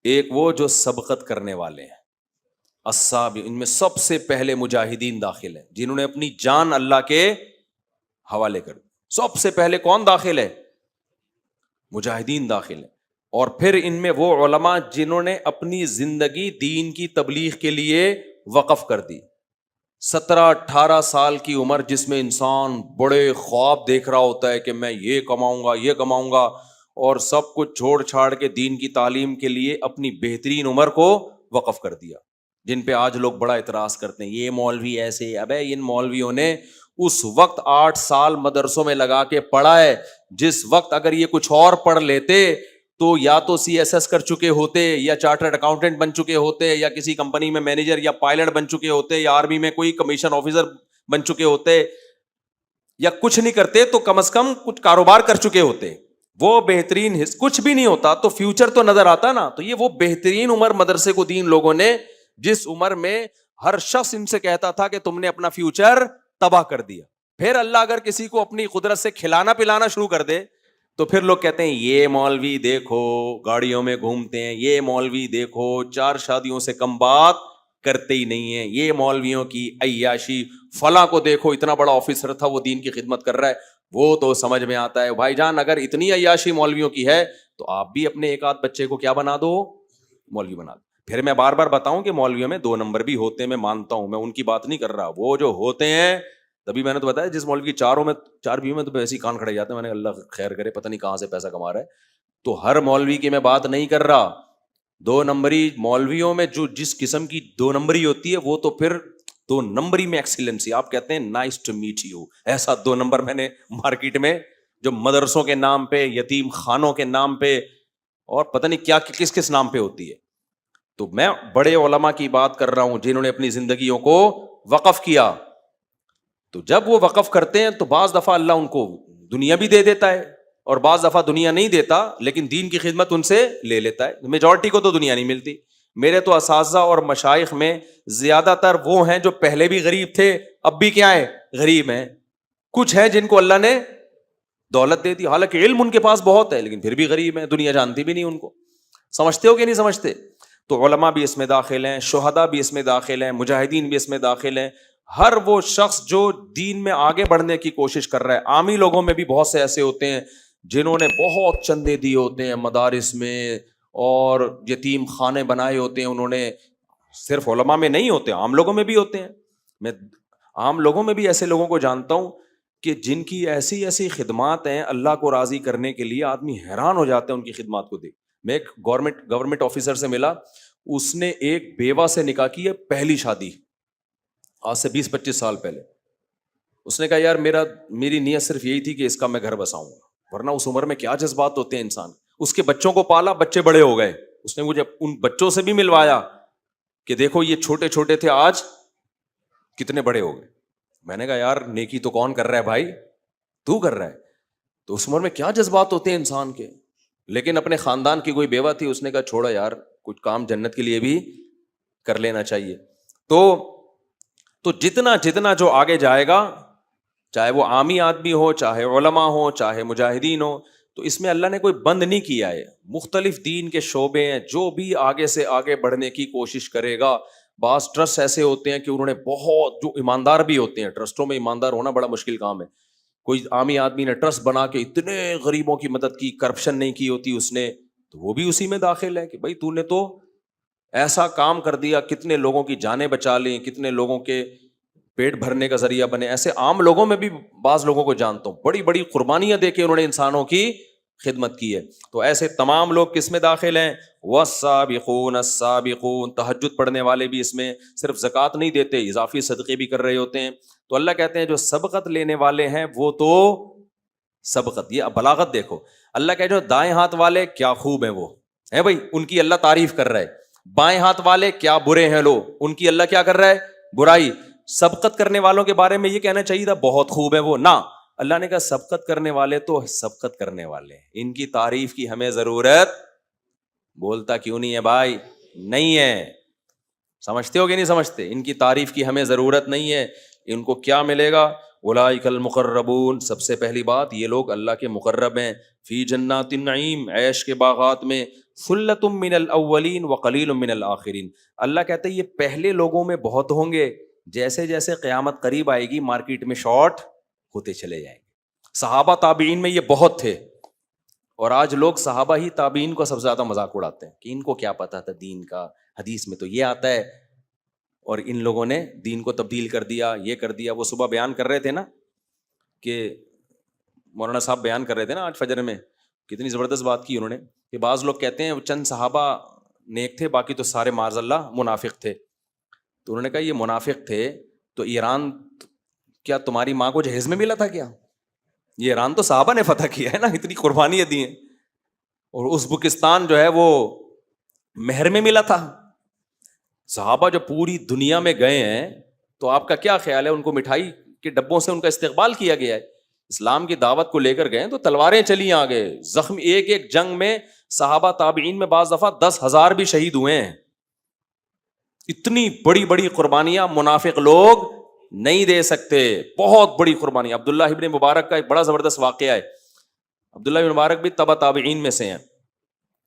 ایک وہ جو سبقت کرنے والے ہیں. السابق, ان میں سب سے پہلے مجاہدین داخل ہیں, جنہوں نے اپنی جان اللہ کے حوالے کر دی. سب سے پہلے کون داخل ہے, مجاہدین داخل ہیں. اور پھر ان میں وہ علماء جنہوں نے اپنی زندگی دین کی تبلیغ کے لیے وقف کر دی. 17-18 سال کی عمر جس میں انسان بڑے خواب دیکھ رہا ہوتا ہے کہ میں یہ کماؤں گا اور سب کچھ چھوڑ چھاڑ کے دین کی تعلیم کے لیے اپنی بہترین عمر کو وقف کر دیا. جن پہ آج لوگ بڑا اعتراض کرتے ہیں یہ مولوی ایسے. ابے ان مولویوں نے اس وقت 8 سال مدرسوں میں لگا کے پڑھا ہے جس وقت اگر یہ کچھ اور پڑھ لیتے تو یا تو CSS کر چکے ہوتے یا چارٹرڈ اکاؤنٹنٹ بن چکے ہوتے یا کسی کمپنی میں مینیجر یا پائلٹ بن چکے ہوتے یا آرمی میں کوئی کمیشن آفیسر بن چکے ہوتے, یا کچھ نہیں کرتے تو کم از کم کچھ کاروبار کر چکے ہوتے. وہ بہترین کچھ بھی نہیں ہوتا تو فیوچر تو نظر آتا نا. تو یہ وہ بہترین عمر مدرسے کو دین لوگوں نے جس عمر میں ہر شخص ان سے کہتا تھا کہ تم نے اپنا فیوچر تباہ کر دیا. پھر اللہ اگر کسی کو اپنی قدرت سے کھلانا پلانا شروع کر دے تو پھر لوگ کہتے ہیں یہ مولوی دیکھو گاڑیوں میں گھومتے ہیں, یہ مولوی دیکھو 4 شادیوں سے کم بات کرتے ہی نہیں ہیں, یہ مولویوں کی عیاشی, فلاں کو دیکھو اتنا بڑا آفیسر تھا وہ دین کی خدمت کر رہا ہے. وہ تو سمجھ میں آتا ہے بھائی جان اگر اتنی عیاشی مولویوں کی ہے تو آپ بھی اپنے ایک آدھ بچے کو کیا بنا دو, مولوی بنا دو. پھر میں بار بار بتاؤں کہ مولویوں میں 2 نمبر بھی ہوتے ہیں, میں مانتا ہوں, میں ان کی بات نہیں کر رہا. وہ جو ہوتے ہیں تبھی میں نے تو بتایا جس مولوی کی 4 بیوی میں تو ایسے ہی کان کھڑے جاتے ہیں. میں نے اللہ خیر کرے پتہ نہیں کہاں سے پیسہ کما رہا ہے. تو ہر مولوی کی میں بات نہیں کر رہا. 2 نمبری مولویوں میں جو جس قسم کی 2 نمبری ہوتی ہے وہ تو پھر 2 نمبری میں ایکسیلنسی. آپ کہتے ہیں نائس ٹو میٹ یو, ایسا 2 نمبر میں نے مارکیٹ میں جو مدرسوں کے نام پہ, یتیم خانوں کے نام پہ اور پتہ نہیں کیا کس کس نام پہ ہوتی ہے. تو میں بڑے علماء کی بات کر رہا ہوں جنہوں نے اپنی زندگیوں کو وقف کیا. تو جب وہ وقف کرتے ہیں تو بعض دفعہ اللہ ان کو دنیا بھی دے دیتا ہے اور بعض دفعہ دنیا نہیں دیتا لیکن دین کی خدمت ان سے لے لیتا ہے. میجورٹی کو تو دنیا نہیں ملتی. میرے تو اساتذہ اور مشائخ میں زیادہ تر وہ ہیں جو پہلے بھی غریب تھے اب بھی کیا ہے غریب ہیں. کچھ ہیں جن کو اللہ نے دولت دے دی, حالانکہ علم ان کے پاس بہت ہے لیکن پھر بھی غریب ہیں, دنیا جانتی بھی نہیں ان کو. سمجھتے ہو کہ نہیں سمجھتے؟ تو علماء بھی اس میں داخل ہیں, شہداء بھی اس میں داخل ہیں, مجاہدین بھی اس میں داخل ہیں. ہر وہ شخص جو دین میں آگے بڑھنے کی کوشش کر رہا ہے. عامی لوگوں میں بھی بہت سے ایسے ہوتے ہیں جنہوں نے بہت چندے دیے ہوتے ہیں مدارس میں اور یتیم خانے بنائے ہوتے ہیں انہوں نے. صرف علماء میں نہیں ہوتے, عام لوگوں میں بھی ہوتے ہیں. میں عام لوگوں میں بھی ایسے لوگوں کو جانتا ہوں کہ جن کی ایسی ایسی خدمات ہیں اللہ کو راضی کرنے کے لیے, آدمی حیران ہو جاتے ہیں ان کی خدمات کو دیکھ. میں ایک گورنمنٹ آفیسر سے ملا, اس نے ایک بیوہ سے نکاح کی ہے, پہلی شادی آج سے 20-25 سال پہلے. اس نے کہا یار میری نیت صرف یہی تھی کہ اس کا میں گھر بساؤں گا, ورنہ اس عمر میں کیا جذبات ہوتے ہیں انسان. اس کے بچوں کو پالا, بچے بڑے ہو گئے. اس نے مجھے ان بچوں سے بھی ملوایا کہ دیکھو یہ چھوٹے چھوٹے تھے آج کتنے بڑے ہو گئے. میں نے کہا یار نیکی تو کون کر رہا ہے بھائی, تو کر رہا ہے. تو اس عمر میں کیا جذبات ہوتے ہیں انسان کے. لیکن اپنے خاندان کی کوئی بیوہ تھی, اس نے کہا چھوڑا یار کچھ کام جنت کے لیے بھی کر لینا چاہیے. تو جتنا جو آگے جائے گا, چاہے وہ عامی آدمی ہو, چاہے علماء ہو, چاہے مجاہدین ہو, تو اس میں اللہ نے کوئی بند نہیں کیا ہے. مختلف دین کے شعبے ہیں, جو بھی آگے سے آگے بڑھنے کی کوشش کرے گا. بعض ٹرسٹ ایسے ہوتے ہیں کہ انہوں نے بہت, جو ایماندار بھی ہوتے ہیں, ٹرسٹوں میں ایماندار ہونا بڑا مشکل کام ہے. کوئی عامی آدمی نے ٹرسٹ بنا کے اتنے غریبوں کی مدد کی, کرپشن نہیں کی ہوتی اس نے, تو وہ بھی اسی میں داخل ہے کہ بھائی تو نے تو ایسا کام کر دیا, کتنے لوگوں کی جانیں بچا لیں, کتنے لوگوں کے پیٹ بھرنے کا ذریعہ بنے. ایسے عام لوگوں میں بھی بعض لوگوں کو جانتا ہوں, بڑی بڑی قربانیاں دے کے انہوں نے انسانوں کی خدمت کی ہے. تو ایسے تمام لوگ کس میں داخل ہیں؟ والسابقون السابقون. تہجد پڑھنے والے بھی اس میں, صرف زکوٰۃ نہیں دیتے, اضافی صدقے بھی کر رہے ہوتے ہیں. تو اللہ کہتے ہیں جو سبقت لینے والے ہیں وہ تو سبقت, یہ بلاغت دیکھو. اللہ کہے جو دائیں ہاتھ والے کیا خوب ہیں وہ ہیں بھائی, ان کی اللہ تعریف کر رہا ہے. بائیں ہاتھ والے کیا برے ہیں لو, ان کی اللہ کیا کر رہا ہے, برائی. سبقت کرنے والوں کے بارے میں یہ کہنا چاہیے تھا بہت خوب ہے وہ, نہ, اللہ نے کہا سبقت کرنے والے تو سبقت کرنے والے ہیں, ان کی تعریف کی ہمیں ضرورت. بولتا کیوں نہیں ہے بھائی؟ نہیں ہے. سمجھتے ہو کہ نہیں سمجھتے؟ ان کی تعریف کی ہمیں ضرورت نہیں ہے. ان کو کیا ملے گا؟ اولئک المقربون. سب سے پہلی بات, یہ لوگ اللہ کے مقرب ہیں. فی جنات النعیم, عیش کے باغات میں. ثلۃ من الاولین وقلیل من الاخرین. اللہ کہتے ہیں یہ پہلے لوگوں میں بہت ہوں گے, جیسے جیسے قیامت قریب آئے گی مارکیٹ میں شارٹ ہوتے چلے جائیں گے. صحابہ تابعین میں یہ بہت تھے, اور آج لوگ صحابہ ہی تابعین کو سب سے زیادہ مذاق اڑاتے ہیں کہ ان کو کیا پتا تھا دین کا, حدیث میں تو یہ آتا ہے. اور ان لوگوں نے دین کو تبدیل کر دیا, یہ کر دیا. وہ صبح بیان کر رہے تھے نا کہ مولانا صاحب بیان کر رہے تھے نا آج فجر میں, کتنی زبردست بات کی انہوں نے, کہ بعض لوگ کہتے ہیں چند صحابہ نیک تھے, باقی تو سارے معاذ اللہ منافق تھے. تو انہوں نے کہا یہ منافق تھے تو ایران کیا تمہاری ماں کو جہیز میں ملا تھا کیا؟ یہ ایران تو صحابہ نے فتح کیا ہے نا, اتنی قربانیاں دی ہیں. اور ازبکستان جو ہے وہ مہر میں ملا تھا. صحابہ جو پوری دنیا میں گئے ہیں تو آپ کا کیا خیال ہے, ان کو مٹھائی کے ڈبوں سے ان کا استقبال کیا گیا ہے. اسلام کی دعوت کو لے کر گئے تو تلواریں چلی آگے, زخم ایک ایک جنگ میں صحابہ تابعین میں بعض دفعہ 10,000 بھی شہید ہوئے ہیں. اتنی بڑی بڑی قربانیاں منافق لوگ نہیں دے سکتے, بہت بڑی قربانی. عبداللہ ابن مبارک کا ایک بڑا زبردست واقعہ ہے. عبداللہ ابن مبارک بھی تبع تابعین میں سے ہیں.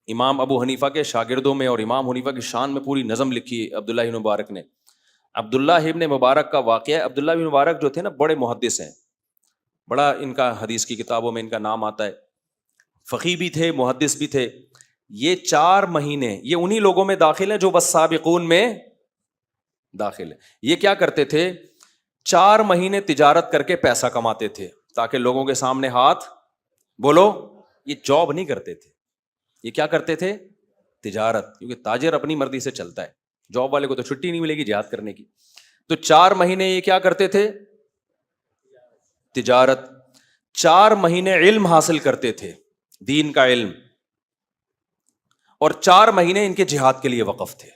امام ابو حنیفہ کے شاگردوں میں, اور امام حنیفہ کی شان میں پوری نظم لکھی ہے عبداللہ ابن مبارک نے. عبداللہ ابن مبارک کا واقعہ ہے. عبداللہ ابن مبارک جو تھے نا بڑے محدث ہیں, بڑا ان کا حدیث کی کتابوں میں ان کا نام آتا ہے. فقیہ بھی تھے, محدث بھی تھے. یہ 4 مہینے یہ انہی لوگوں میں داخل ہیں جو والسابقون میں داخل ہے. یہ کیا کرتے تھے, 4 مہینے تجارت کر کے پیسہ کماتے تھے تاکہ لوگوں کے سامنے ہاتھ بولو. یہ جاب نہیں کرتے تھے, یہ کیا کرتے تھے, تجارت, کیونکہ تاجر اپنی مرضی سے چلتا ہے, جاب والے کو تو چھٹی نہیں ملے گی جہاد کرنے کی. تو 4 مہینے یہ کیا کرتے تھے, تجارت. 4 مہینے علم حاصل کرتے تھے, دین کا علم, اور 4 مہینے ان کے جہاد کے لیے وقف تھے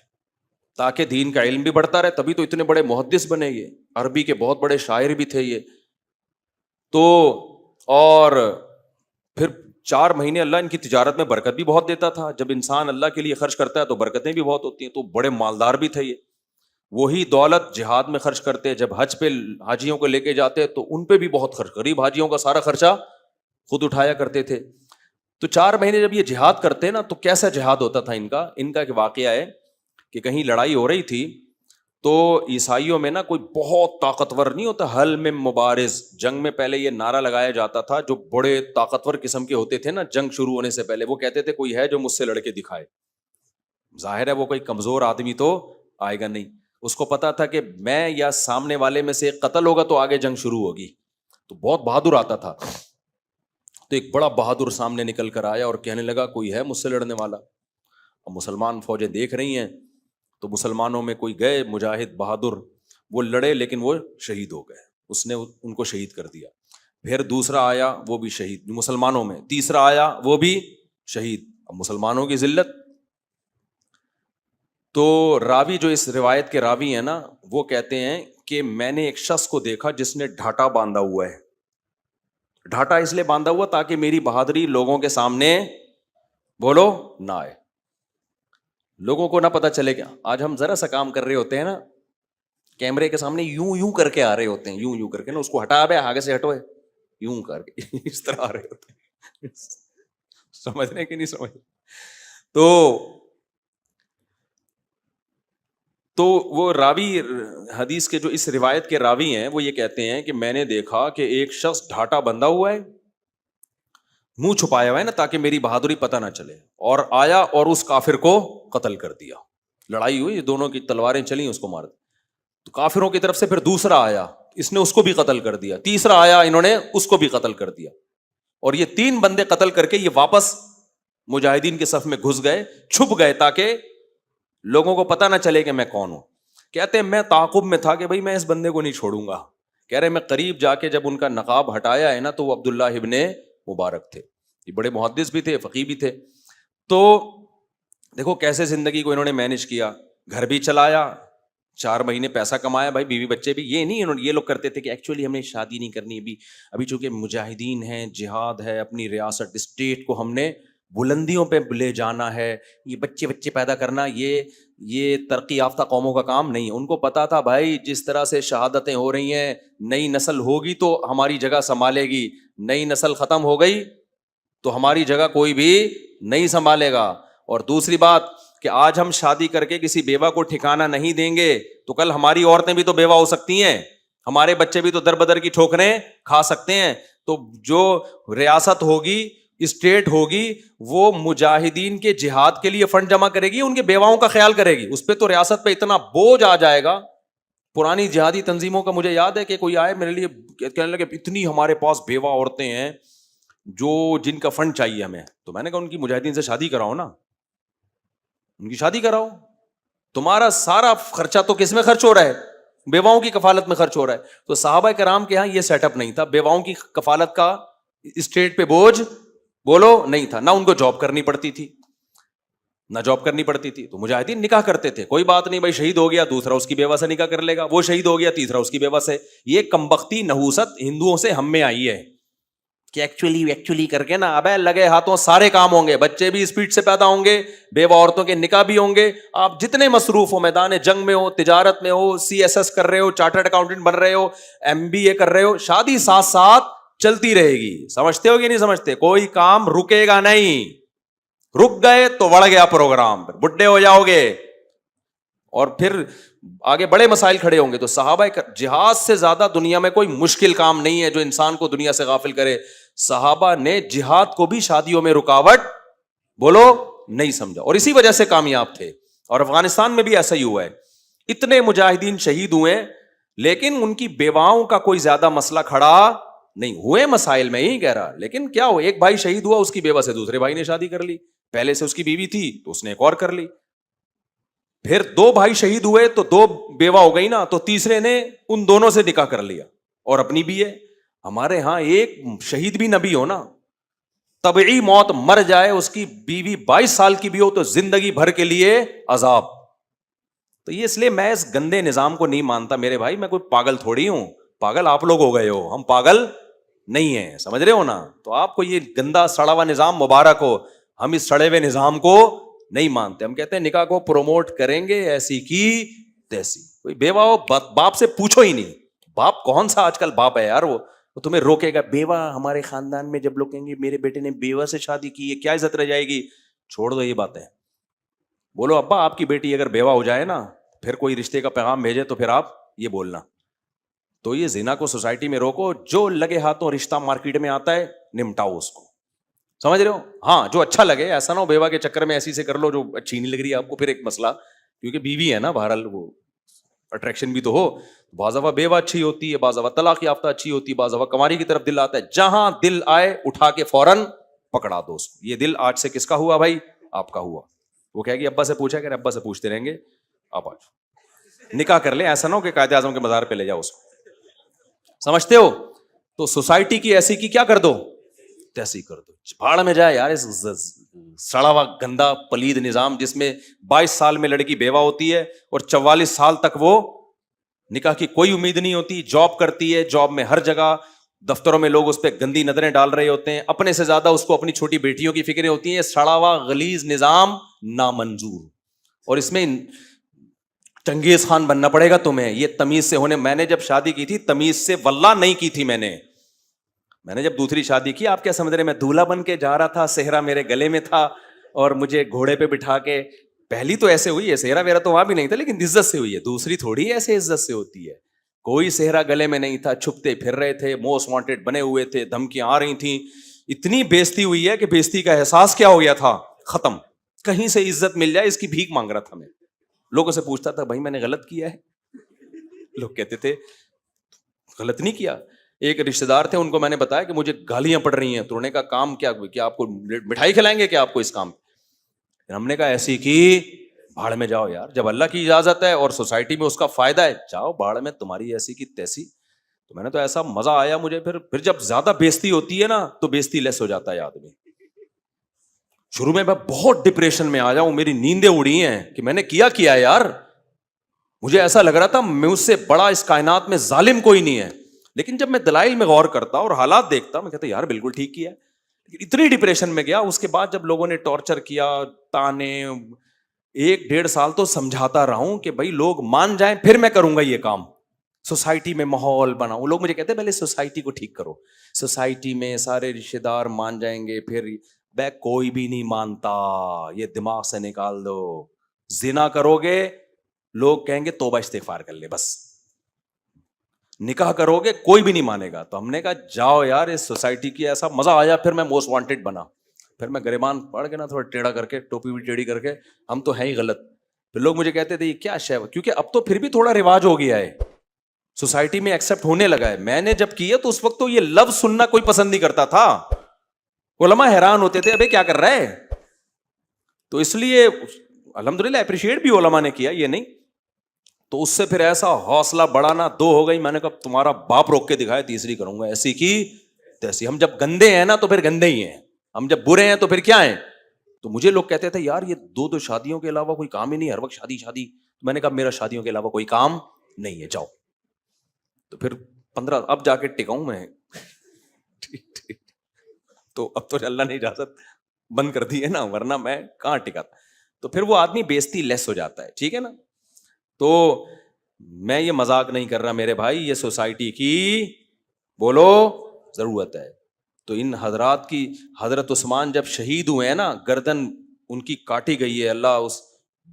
تاکہ دین کا علم بھی بڑھتا رہے. تبھی تو اتنے بڑے محدث بنے, یہ عربی کے بہت بڑے شاعر بھی تھے یہ تو. اور پھر 4 مہینے اللہ ان کی تجارت میں برکت بھی بہت دیتا تھا. جب انسان اللہ کے لیے خرچ کرتا ہے تو برکتیں بھی بہت ہوتی ہیں. تو بڑے مالدار بھی تھے یہ. وہی دولت جہاد میں خرچ کرتے, جب حج پہ حاجیوں کو لے کے جاتے تو ان پہ بھی بہت خرچ, غریب حاجیوں کا سارا خرچہ خود اٹھایا کرتے تھے. تو 4 مہینے جب یہ جہاد کرتے نا تو کیسا جہاد ہوتا تھا ان کا. ان کا ایک واقعہ ہے کہ کہیں لڑائی ہو رہی تھی تو عیسائیوں میں نا کوئی بہت طاقتور نہیں ہوتا, حل میں مبارز, جنگ میں پہلے یہ نعرہ لگایا جاتا تھا. جو بڑے طاقتور قسم کے ہوتے تھے نا جنگ شروع ہونے سے پہلے, وہ کہتے تھے کوئی ہے جو مجھ سے لڑ کے دکھائے. ظاہر ہے وہ کوئی کمزور آدمی تو آئے گا نہیں. اس کو پتا تھا کہ میں یا سامنے والے میں سے ایک قتل ہوگا تو آگے جنگ شروع ہوگی. تو بہت بہادر آتا تھا. تو ایک بڑا بہادر سامنے نکل کر آیا اور کہنے لگا کوئی ہے مجھ سے لڑنے والا. اب مسلمان فوجیں دیکھ رہی ہیں تو مسلمانوں میں کوئی گئے مجاہد بہادر, وہ لڑے لیکن وہ شہید ہو گئے, اس نے ان کو شہید کر دیا. پھر دوسرا آیا وہ بھی شہید مسلمانوں میں, تیسرا آیا وہ بھی شہید. اب مسلمانوں کی ذلت. تو راوی جو اس روایت کے راوی ہیں نا وہ کہتے ہیں کہ میں نے ایک شخص کو دیکھا جس نے ڈھاٹا باندھا ہوا ہے. ڈھاٹا اس لیے باندھا ہوا تاکہ میری بہادری لوگوں کے سامنے بولو نہ آئے, لوگوں کو نہ پتا چلے. گا آج ہم ذرا سا کام کر رہے ہوتے ہیں نا, کیمرے کے سامنے یوں یوں کر کے آ رہے ہوتے ہیں, یوں یوں کر کے نا, اس کو ہٹا بے آگے سے ہٹو, یوں کر کے اس طرح آ رہے ہوتے ہیں. سمجھ رہے کہ نہیں سمجھ. تو وہ راوی حدیث کے جو اس روایت کے راوی ہیں وہ یہ کہتے ہیں کہ میں نے دیکھا کہ ایک شخص ڈھاٹا بندھا ہوا ہے, منہ چھپایا ہوا ہے نا تاکہ میری بہادری پتہ نہ چلے, اور آیا اور اس کافر کو قتل کر دیا. لڑائی ہوئی, دونوں کی تلواریں چلیں, اس کو مار دیا. تو کافروں کی طرف سے پھر دوسرا آیا, اس نے اس کو بھی قتل کر دیا. تیسرا آیا, انہوں نے اس کو بھی قتل کر دیا. اور یہ 3 بندے قتل کر کے یہ واپس مجاہدین کے صف میں گھس گئے, چھپ گئے تاکہ لوگوں کو پتہ نہ چلے کہ میں کون ہوں. کہتے ہیں میں تعاقب میں تھا کہ بھائی میں اس بندے کو نہیں چھوڑوں گا. کہہ رہے میں قریب جا کے جب ان کا نقاب ہٹایا ہے نا تو وہ عبداللہ ابن مبارک تھے. یہ بڑے محدث بھی تھے, فقیہ بھی تھے. تو دیکھو کیسے زندگی کو انہوں نے مینج کیا, گھر بھی چلایا, 4 مہینے پیسہ کمایا, بھائی بیوی بچے بھی. یہ نہیں یہ لوگ کرتے تھے کہ ایکچولی ہمیں شادی نہیں کرنی ابھی چونکہ مجاہدین ہیں, جہاد ہے, اپنی ریاست اسٹیٹ کو ہم نے بلندیوں پہ لے جانا ہے, یہ بچے پیدا کرنا یہ ترقی یافتہ قوموں کا کام نہیں ہے. ان کو پتا تھا بھائی جس طرح سے شہادتیں ہو رہی ہیں, نئی نسل ہوگی تو ہماری جگہ سنبھالے گی, نئی نسل ختم ہو گئی تو ہماری جگہ کوئی بھی نہیں سنبھالے گا. اور دوسری بات کہ آج ہم شادی کر کے کسی بیوہ کو ٹھکانہ نہیں دیں گے تو کل ہماری عورتیں بھی تو بیوہ ہو سکتی ہیں, ہمارے بچے بھی تو در بدر کی ٹھوکریں کھا سکتے ہیں. تو جو ریاست ہوگی, اسٹیٹ ہوگی, وہ مجاہدین کے جہاد کے لیے فنڈ جمع کرے گی, ان کے بیواؤں کا خیال کرے گی. اس پہ تو ریاست پہ اتنا بوجھ آ جائے گا پرانی جہادی تنظیموں کا مجھے یاد ہے کہ کوئی آئے میرے لیے کہنے لگے اتنی ہمارے پاس بیوہ عورتیں ہیں جو جن کا فنڈ چاہیے ہمیں. تو میں نے کہا ان کی مجاہدین سے شادی کراؤ نا, ان کی شادی کراؤ. تمہارا سارا خرچہ تو کس میں خرچ ہو رہا ہے؟ بیواؤں کی کفالت میں خرچ ہو رہا ہے. تو صحابہ کرام کے ہاں یہ سیٹ اپ نہیں تھا, بیواؤں کی کفالت کا اسٹیٹ پہ بوجھ بولو نہیں تھا, نہ ان کو جاب کرنی پڑتی تھی, نہ جاب کرنی پڑتی تھی. تو مجاہدین نکاح کرتے تھے, کوئی بات نہیں بھائی, شہید ہو گیا دوسرا اس کی بیوہ سے نکاح کر لے گا, وہ شہید ہو گیا تیسرا اس کی بیوہ سے. یہ کمبختی نحوست ہندوؤں سے ہم میں آئی ہے کہ ایکچولی کر کے نا ابے لگے ہاتھوں سارے کام ہوں گے, بچے بھی اسپیڈ سے پیدا ہوں گے, بیوہ عورتوں کے نکاح بھی ہوں گے, آپ جتنے مصروف ہو, میدان جنگ میں ہو, تجارت میں ہو, CSS کر رہے ہو, چارٹرڈ اکاؤنٹنٹ بن رہے ہو, MBA کر رہے ہو, شادی ساتھ ساتھ چلتی رہے گی. سمجھتے ہو کہ نہیں سمجھتے؟ کوئی کام رکے گا نہیں, رک گئے تو بڑھ گیا پروگرام, بڈھے ہو جاؤ گے اور پھر آگے بڑے مسائل کھڑے ہوں گے. تو صحابہ جہاد سے زیادہ دنیا میں کوئی مشکل کام نہیں ہے جو انسان کو دنیا سے غافل کرے. صحابہ نے جہاد کو بھی شادیوں میں رکاوٹ بولو نہیں سمجھا, اور اسی وجہ سے کامیاب تھے. اور افغانستان میں بھی ایسا ہی ہوا ہے, اتنے مجاہدین شہید ہوئے لیکن ان کی بیواؤں کا کوئی زیادہ مسئلہ کھڑا نہیں ہوئے. مسائل میں یہی کہہ رہا, لیکن کیا ہو, ایک بھائی شہید ہوا, اس کی بیوہ سے دوسرے بھائی نے شادی کر لی, پہلے سے اس کی بیوی تھی تو اس نے ایک اور کر لی. پھر 2 بھائی شہید ہوئے تو 2 بیوہ ہو گئی نا, تو تیسرے نے ان دونوں سے نکاح کر لیا اور اپنی بھی ہے. ہمارے ہاں ایک شہید بھی نبی ہو نا, طبعی موت مر جائے, اس کی بیوی 22 سال کی بھی ہو تو زندگی بھر کے لیے عذاب. تو یہ اس لیے میں اس گندے نظام کو نہیں مانتا میرے بھائی, میں کوئی پاگل تھوڑی ہوں, پاگل آپ لوگ ہو گئے ہو, ہم پاگل نہیں ہیں, سمجھ رہے ہو نا. تو آپ کو یہ گندا سڑا ہوا نظام مبارک ہو, ہم اس سڑے ہوئے نظام کو نہیں مانتے. ہم کہتے ہیں نکاح کو پروموٹ کریں گے ایسی کی تیسی. کوئی بیوہ ہو باپ سے پوچھو ہی نہیں, باپ کون سا آج کل باپ ہے یار, وہ تمہیں روکے گا. بیوہ ہمارے خاندان میں جب لوگ کہیں گے میرے بیٹے نے بیوہ سے شادی کی ہے, کیا عزت رہ جائے گی؟ چھوڑ دو یہ باتیں, بولو ابا آپ کی بیٹی اگر بیوہ ہو جائے نا, پھر کوئی رشتے کا پیغام بھیجے تو پھر آپ یہ بولنا. تو یہ زنا کو سوسائٹی میں روکو, جو لگے ہاتھوں رشتہ مارکیٹ میں آتا ہے نمٹاؤ اس کو, سمجھ رہے ہو. ہاں جو اچھا لگے, ایسا نہ ہو بیوہ کے چکر میں ایسی سے کر لو جو اچھی نہیں لگ رہی ہے آپ کو, پھر ایک مسئلہ, کیونکہ بیوی ہے نا بہرحال, وہ اٹریکشن بھی تو ہو. بعض دفعہ بیوہ اچھی ہوتی ہے, بعض دفعہ طلاق یافتہ اچھی ہوتی ہے, بعض دفعہ کنواری کی طرف دل آتا ہے. جہاں دل آئے اٹھا کے فوراً پکڑا دو اس کو. یہ دل آج سے کس کا ہوا بھائی؟ آپ کا ہوا. وہ کہے گی ابا سے پوچھا کہ ابا سے پوچھتے رہیں گے, آپ آج نکاح کر لیں. ایسا نہ ہو کہ قائد اعظم کے مزار پہ لے جاؤ اس کو, سمجھتے ہو. تو سوسائٹی کی ایسی کی کیا کر دو, تیسی کر دو, بھاڑ میں جائے یار اس سڑا ہوا گندا پلید نظام جس میں 22 سال میں لڑکی بیوہ ہوتی ہے اور 44 سال تک وہ نکاح کی کوئی امید نہیں ہوتی, جاب کرتی ہے, جاب میں ہر جگہ دفتروں میں لوگ اس پہ گندی نظریں ڈال رہے ہوتے ہیں, اپنے سے زیادہ اس کو اپنی چھوٹی بیٹیوں کی فکریں ہوتی ہیں. سڑا ہوا غلیظ نظام نامنظور, اور اس میں چنگیز خان بننا پڑے گا تمہیں. یہ تمیز سے ہونے, میں نے جب شادی کی تھی تمیز سے واللہ نہیں کی تھی. میں نے جب دوسری شادی کی, آپ کیا سمجھ رہے, میں دولہا بن کے جا رہا تھا, صحرا میرے گلے میں تھا اور مجھے گھوڑے پہ بٹھا کے, پہلی تو ایسے ہوئی ہے, صحرا میرا تو وہاں بھی نہیں تھا لیکن عزت سے ہوئی ہے, دوسری تھوڑی ایسے عزت سے ہوتی ہے. کوئی صحرا گلے میں نہیں تھا, چھپتے پھر رہے تھے, موسٹ وانٹیڈ بنے ہوئے تھے, دھمکیاں آ رہی تھیں, اتنی بےزتی ہوئی ہے کہ بےزتی کا احساس کیا ہو گیا تھا, ختم. کہیں سے عزت مل جائے اس کی بھیک مانگ رہا تھا میں, لوگوں سے پوچھتا تھا بھائی میں نے غلط کیا ہے, لوگ کہتے تھے غلط نہیں کیا. ایک رشتے دار تھے, ان کو میں نے بتایا کہ مجھے گالیاں پڑ رہی ہیں, تو انہوں نے کہا کام کیا آپ کو مٹھائی کھلائیں گے کیا آپ کو اس کام پہ؟ ہم نے کہا ایسی کی بھاڑ میں جاؤ یار, جب اللہ کی اجازت ہے اور سوسائٹی میں اس کا فائدہ ہے, جاؤ بھاڑ میں, تمہاری ایسی کی تیسی. تو میں نے تو ایسا مزہ آیا مجھے, پھر جب زیادہ بےزتی ہوتی ہے نا تو بےزتی لیس ہو جاتا ہے آدمی. شروع میں بہت ڈپریشن میں آ جاؤں, میری نیندیں اڑی ہیں کہ میں نے کیا یار, مجھے ایسا لگ رہا تھا مجھ سے بڑا اس کائنات میں ظالم کوئی نہیں ہے. لیکن جب میں دلائل میں غور کرتا اور حالات دیکھتا, میں کہتا یار بالکل ٹھیک کیا. اتنی ڈپریشن میں گیا. اس کے بعد جب لوگوں نے ٹارچر کیا, تانے, 1-1.5 سال تو سمجھاتا رہا ہوں کہ بھائی لوگ مان جائیں پھر میں کروں گا یہ کام. سوسائٹی میں ماحول بناؤ. لوگ مجھے کہتے ہیں پہلے سوسائٹی کو ٹھیک کرو, سوسائٹی میں سارے رشتے دار مان جائیں گے پھر. بے کوئی بھی نہیں مانتا, یہ دماغ سے نکال دو. زنا کرو گے لوگ کہیں گے توبہ استغفار کر لے, بس. نکاح کرو گے کوئی بھی نہیں مانے گا. تو ہم نے کہا جاؤ یار اس سوسائٹی کی, ایسا مزہ آیا. پھر میں موسٹ وانٹیڈ بنا, پھر میں گریبان پڑھ کے نا تھوڑا ٹیڑھا کر کے, ٹوپی بھی ٹیڑھی کر کے, ہم تو ہیں ہی غلط. پھر لوگ مجھے کہتے تھے یہ کیا شے, کیونکہ اب تو پھر بھی تھوڑا رواج ہو گیا ہے سوسائٹی میں ایکسپٹ ہونے لگا ہے. میں نے جب کیا تو اس وقت تو یہ لفظ سننا کوئی پسند نہیں کرتا تھا. علماء حیران ہوتے تھے ابے کیا کر رہا ہے. تو اس لیے الحمدللہ اپریشیٹ بھی علماء نے کیا, یہ نہیں. تو اس سے پھر ایسا حوصلہ بڑھانا, 2 ہو گئی, میں نے کہا تمہارا باپ روک کے دکھایا, تیسری کروں گا, ایسی کی تیسی. ہم جب گندے ہیں نا تو پھر گندے ہی ہیں, ہم جب برے ہیں تو پھر کیا ہیں. تو مجھے لوگ کہتے تھے یار یہ 2 شادیوں کے علاوہ کوئی کام ہی نہیں, ہر وقت شادی شادی. میں نے کہا میرا شادیوں کے علاوہ کوئی کام نہیں ہے, جاؤ. تو پھر 15 اب جا کے ٹکاؤں میں. تو اب تو اللہ نے اجازت بند کر دی ہے نا, ورنہ میں کہاں ٹکا تھا. تو پھر وہ آدمی بےزتی لیس ہو جاتا ہے, ٹھیک ہے نا. تو میں یہ مذاق نہیں کر رہا میرے بھائی, یہ سوسائٹی کی بولو ضرورت ہے. تو ان حضرات کی, حضرت عثمان جب شہید ہوئے ہیں نا, گردن ان کی کاٹی گئی ہے, اللہ اس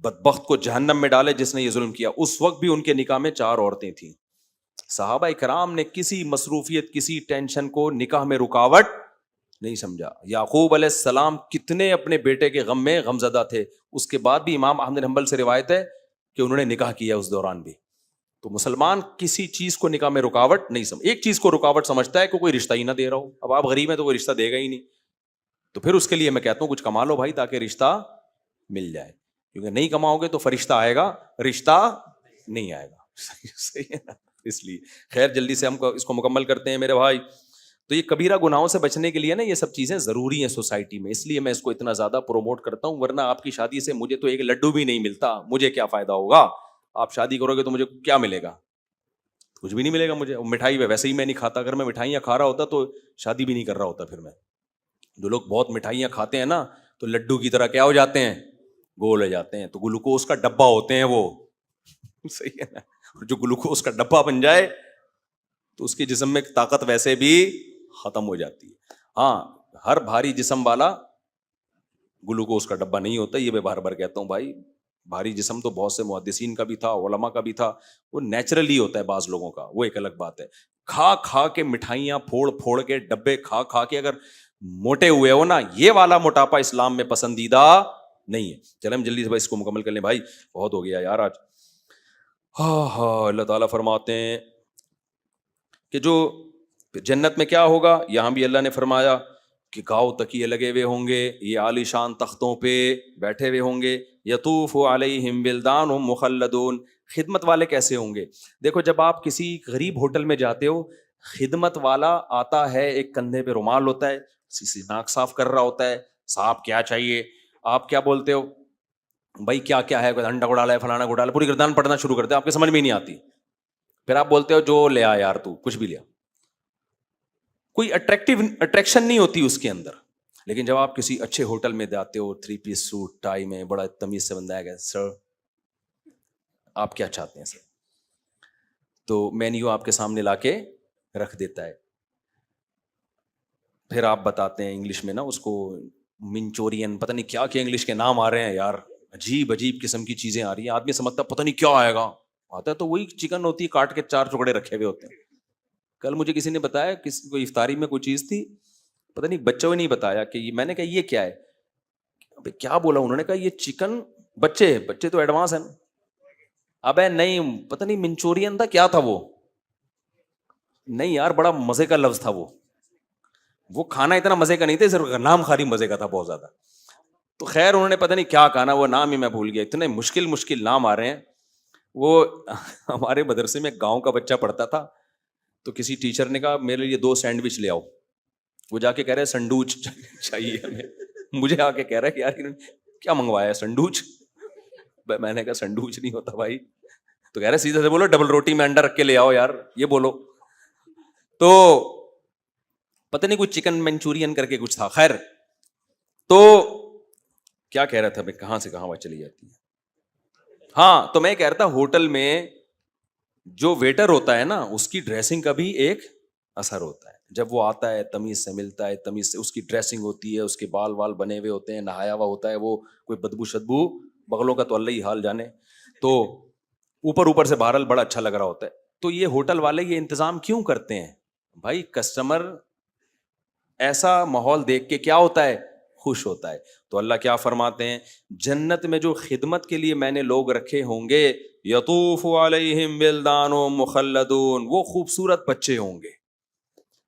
بدبخت کو جہنم میں ڈالے جس نے یہ ظلم کیا. اس وقت بھی ان کے نکاح میں 4 عورتیں تھیں. صحابہ کرام نے کسی مصروفیت, کسی ٹینشن کو نکاح میں رکاوٹ نہیں سمجھا. یعقوب علیہ السلام کتنے اپنے بیٹے کے غم میں غمزدہ تھے, اس کے بعد بھی امام احمد بن حنبل سے روایت ہے کہ انہوں نے نکاح کیا اس دوران بھی. تو مسلمان کسی چیز کو نکاح میں رکاوٹ نہیں سمجھ, ایک چیز کو رکاوٹ سمجھتا ہے کہ کوئی رشتہ ہی نہ دے رہا ہو. اب آپ غریب ہیں تو کوئی رشتہ دے گا ہی نہیں, تو پھر اس کے لیے میں کہتا ہوں کچھ کما لو بھائی تاکہ رشتہ مل جائے, کیونکہ نہیں کماؤ گے تو فرشتہ آئے گا, رشتہ نہیں آئے گا. صحیح ہے نا. اس لیے خیر جلدی سے ہم اس کو مکمل کرتے ہیں میرے بھائی. تو یہ کبیرہ گناہوں سے بچنے کے لیے نا یہ سب چیزیں ضروری ہیں سوسائٹی میں, اس لیے میں اس کو اتنا زیادہ پروموٹ کرتا ہوں. ورنہ آپ کی شادی سے مجھے تو ایک لڈو بھی نہیں ملتا, مجھے کیا فائدہ ہوگا. آپ شادی کرو گے تو مجھے کیا ملے گا, کچھ بھی نہیں ملے گا مجھے. مٹھائی ویسے ہی میں نہیں کھاتا, اگر میں مٹھائیاں کھا رہا ہوتا تو شادی بھی نہیں کر رہا ہوتا. پھر میں, جو لوگ بہت مٹھائیاں کھاتے ہیں نا تو لڈو کی طرح کیا ہو جاتے ہیں, گول ہو جاتے ہیں. تو گلوکوز کا ڈبہ ہوتے ہیں وہ, صحیح ہے نا. جو گلوکوز کا ڈبہ بن جائے تو اس کے جسم میں طاقت ویسے بھی ختم ہو جاتی ہے. ہاں, ہر بھاری جسم والا گلوکوز کا ڈبہ نہیں ہوتا, یہ میں بار بار کہتا ہوں بھائی. بھاری جسم تو بہت سے محدثین کا بھی تھا, علماء کا بھی تھا, وہ نیچرلی ہوتا ہے بعض لوگوں کا, وہ ایک الگ بات ہے. کھا کھا کے مٹھائیاں پھوڑ پھوڑ کے ڈبے کھا کھا کے اگر موٹے ہوئے ہو نا, یہ والا موٹاپا اسلام میں پسندیدہ نہیں ہے. چلیں ہم جلدی سے بھائی اس کو مکمل کر لیں بھائی, بہت ہو گیا یار آج. اللہ تعالیٰ فرماتے ہیں کہ جو جنت میں کیا ہوگا, یہاں بھی اللہ نے فرمایا کہ گاؤ تکیے لگے ہوئے ہوں گے, یہ عالی شان تختوں پہ بیٹھے ہوئے ہوں گے. یطوف علیہم ولدان مخلدون. خدمت والے کیسے ہوں گے؟ دیکھو جب آپ کسی غریب ہوٹل میں جاتے ہو, خدمت والا آتا ہے, ایک کندھے پہ رومال ہوتا ہے, ناک صاف کر رہا ہوتا ہے, صاحب کیا چاہیے, آپ کیا بولتے ہو بھائی کیا کیا ہے, انڈا گھوٹالا ہے, فلانا گھوٹالا, پوری گردان پڑھنا شروع کرتے ہیں, آپ کے سمجھ میں نہیں آتی. پھر آپ بولتے ہو جو لے آ یار, تو کچھ بھی لیا, کوئی اٹریکشن نہیں ہوتی اس کے اندر. لیکن جب آپ کسی اچھے ہوٹل میں جاتے ہو, 3 پیس سوٹ ٹائی میں, بڑا تمیز سے بندہ ہے, سر آپ کیا چاہتے ہیں سر, تو مینیو آپ کے سامنے لا کے رکھ دیتا ہے. پھر آپ بتاتے ہیں انگلش میں نا اس کو, منچورین, پتہ نہیں کیا کیا انگلش کے نام آ رہے ہیں یار, عجیب عجیب قسم کی چیزیں آ رہی ہیں. آدمی سمجھتا پتہ نہیں کیا آئے گا, آتا ہے تو وہی چکن ہوتی ہے, کاٹ کے 4 ٹکڑے رکھے ہوئے ہوتے ہیں. کل مجھے کسی نے بتایا, کسی کو افطاری میں کوئی چیز تھی, پتہ نہیں بچوں نے نہیں بتایا کہ میں نے کہا یہ کیا ہے, کیا بولا انہوں نے, کہا یہ چکن, بچے تو ایڈوانس ہیں. ابے نہیں, پتہ نہیں منچورین تھا, کیا تھا وہ, نہیں یار بڑا مزے کا لفظ تھا وہ کھانا اتنا مزے کا نہیں تھا, صرف نام خالی مزے کا تھا بہت زیادہ. تو خیر انہوں نے پتہ نہیں کیا کہا نا, وہ نام ہی میں بھول گیا. اتنے مشکل نام آ رہے ہیں. وہ ہمارے مدرسے میں گاؤں کا بچہ پڑھتا تھا, تو کسی ٹیچر نے کہا میرے لیے 2 سینڈوچ لے آؤ. وہ جا کے کہہ رہے سنڈوچ چاہیے ہمیں. مجھے آ کے کہہ رہا ہے کہ یار کیا منگوایا, سنڈوچ. میں نے کہا سنڈوچ نہیں ہوتا بھائی. تو کہہ رہے سیدھے سے بولو ڈبل روٹی میں انڈا رکھ کے لے آؤ یار, یہ بولو. تو پتہ نہیں کچھ چکن منچورین کر کے کچھ تھا. خیر تو کیا کہہ رہا تھا میں, کہاں سے کہاں بات چلی جاتی ہے. ہاں تو میں کہہ رہا تھا ہوٹل میں جو ویٹر ہوتا ہے نا, اس کی ڈریسنگ کا بھی ایک اثر ہوتا ہے. جب وہ آتا ہے تمیز سے ملتا ہے, تمیز سے اس کی ڈریسنگ ہوتی ہے, اس کے بال وال بنے ہوئے ہوتے ہیں, نہایا ہوا ہوتا ہے, وہ کوئی بدبو شدبو بغلوں کا تو اللہ ہی حال جانے, تو اوپر سے بہرحال بڑا اچھا لگ رہا ہوتا ہے. تو یہ ہوٹل والے یہ انتظام کیوں کرتے ہیں بھائی؟ کسٹمر ایسا ماحول دیکھ کے کیا ہوتا ہے, خوش ہوتا ہے. تو اللہ کیا فرماتے ہیں, جنت میں جو خدمت کے لیے میں نے لوگ رکھے ہوں گے, یطوف علیہم ولدان مخلدون, وہ خوبصورت بچے ہوں گے,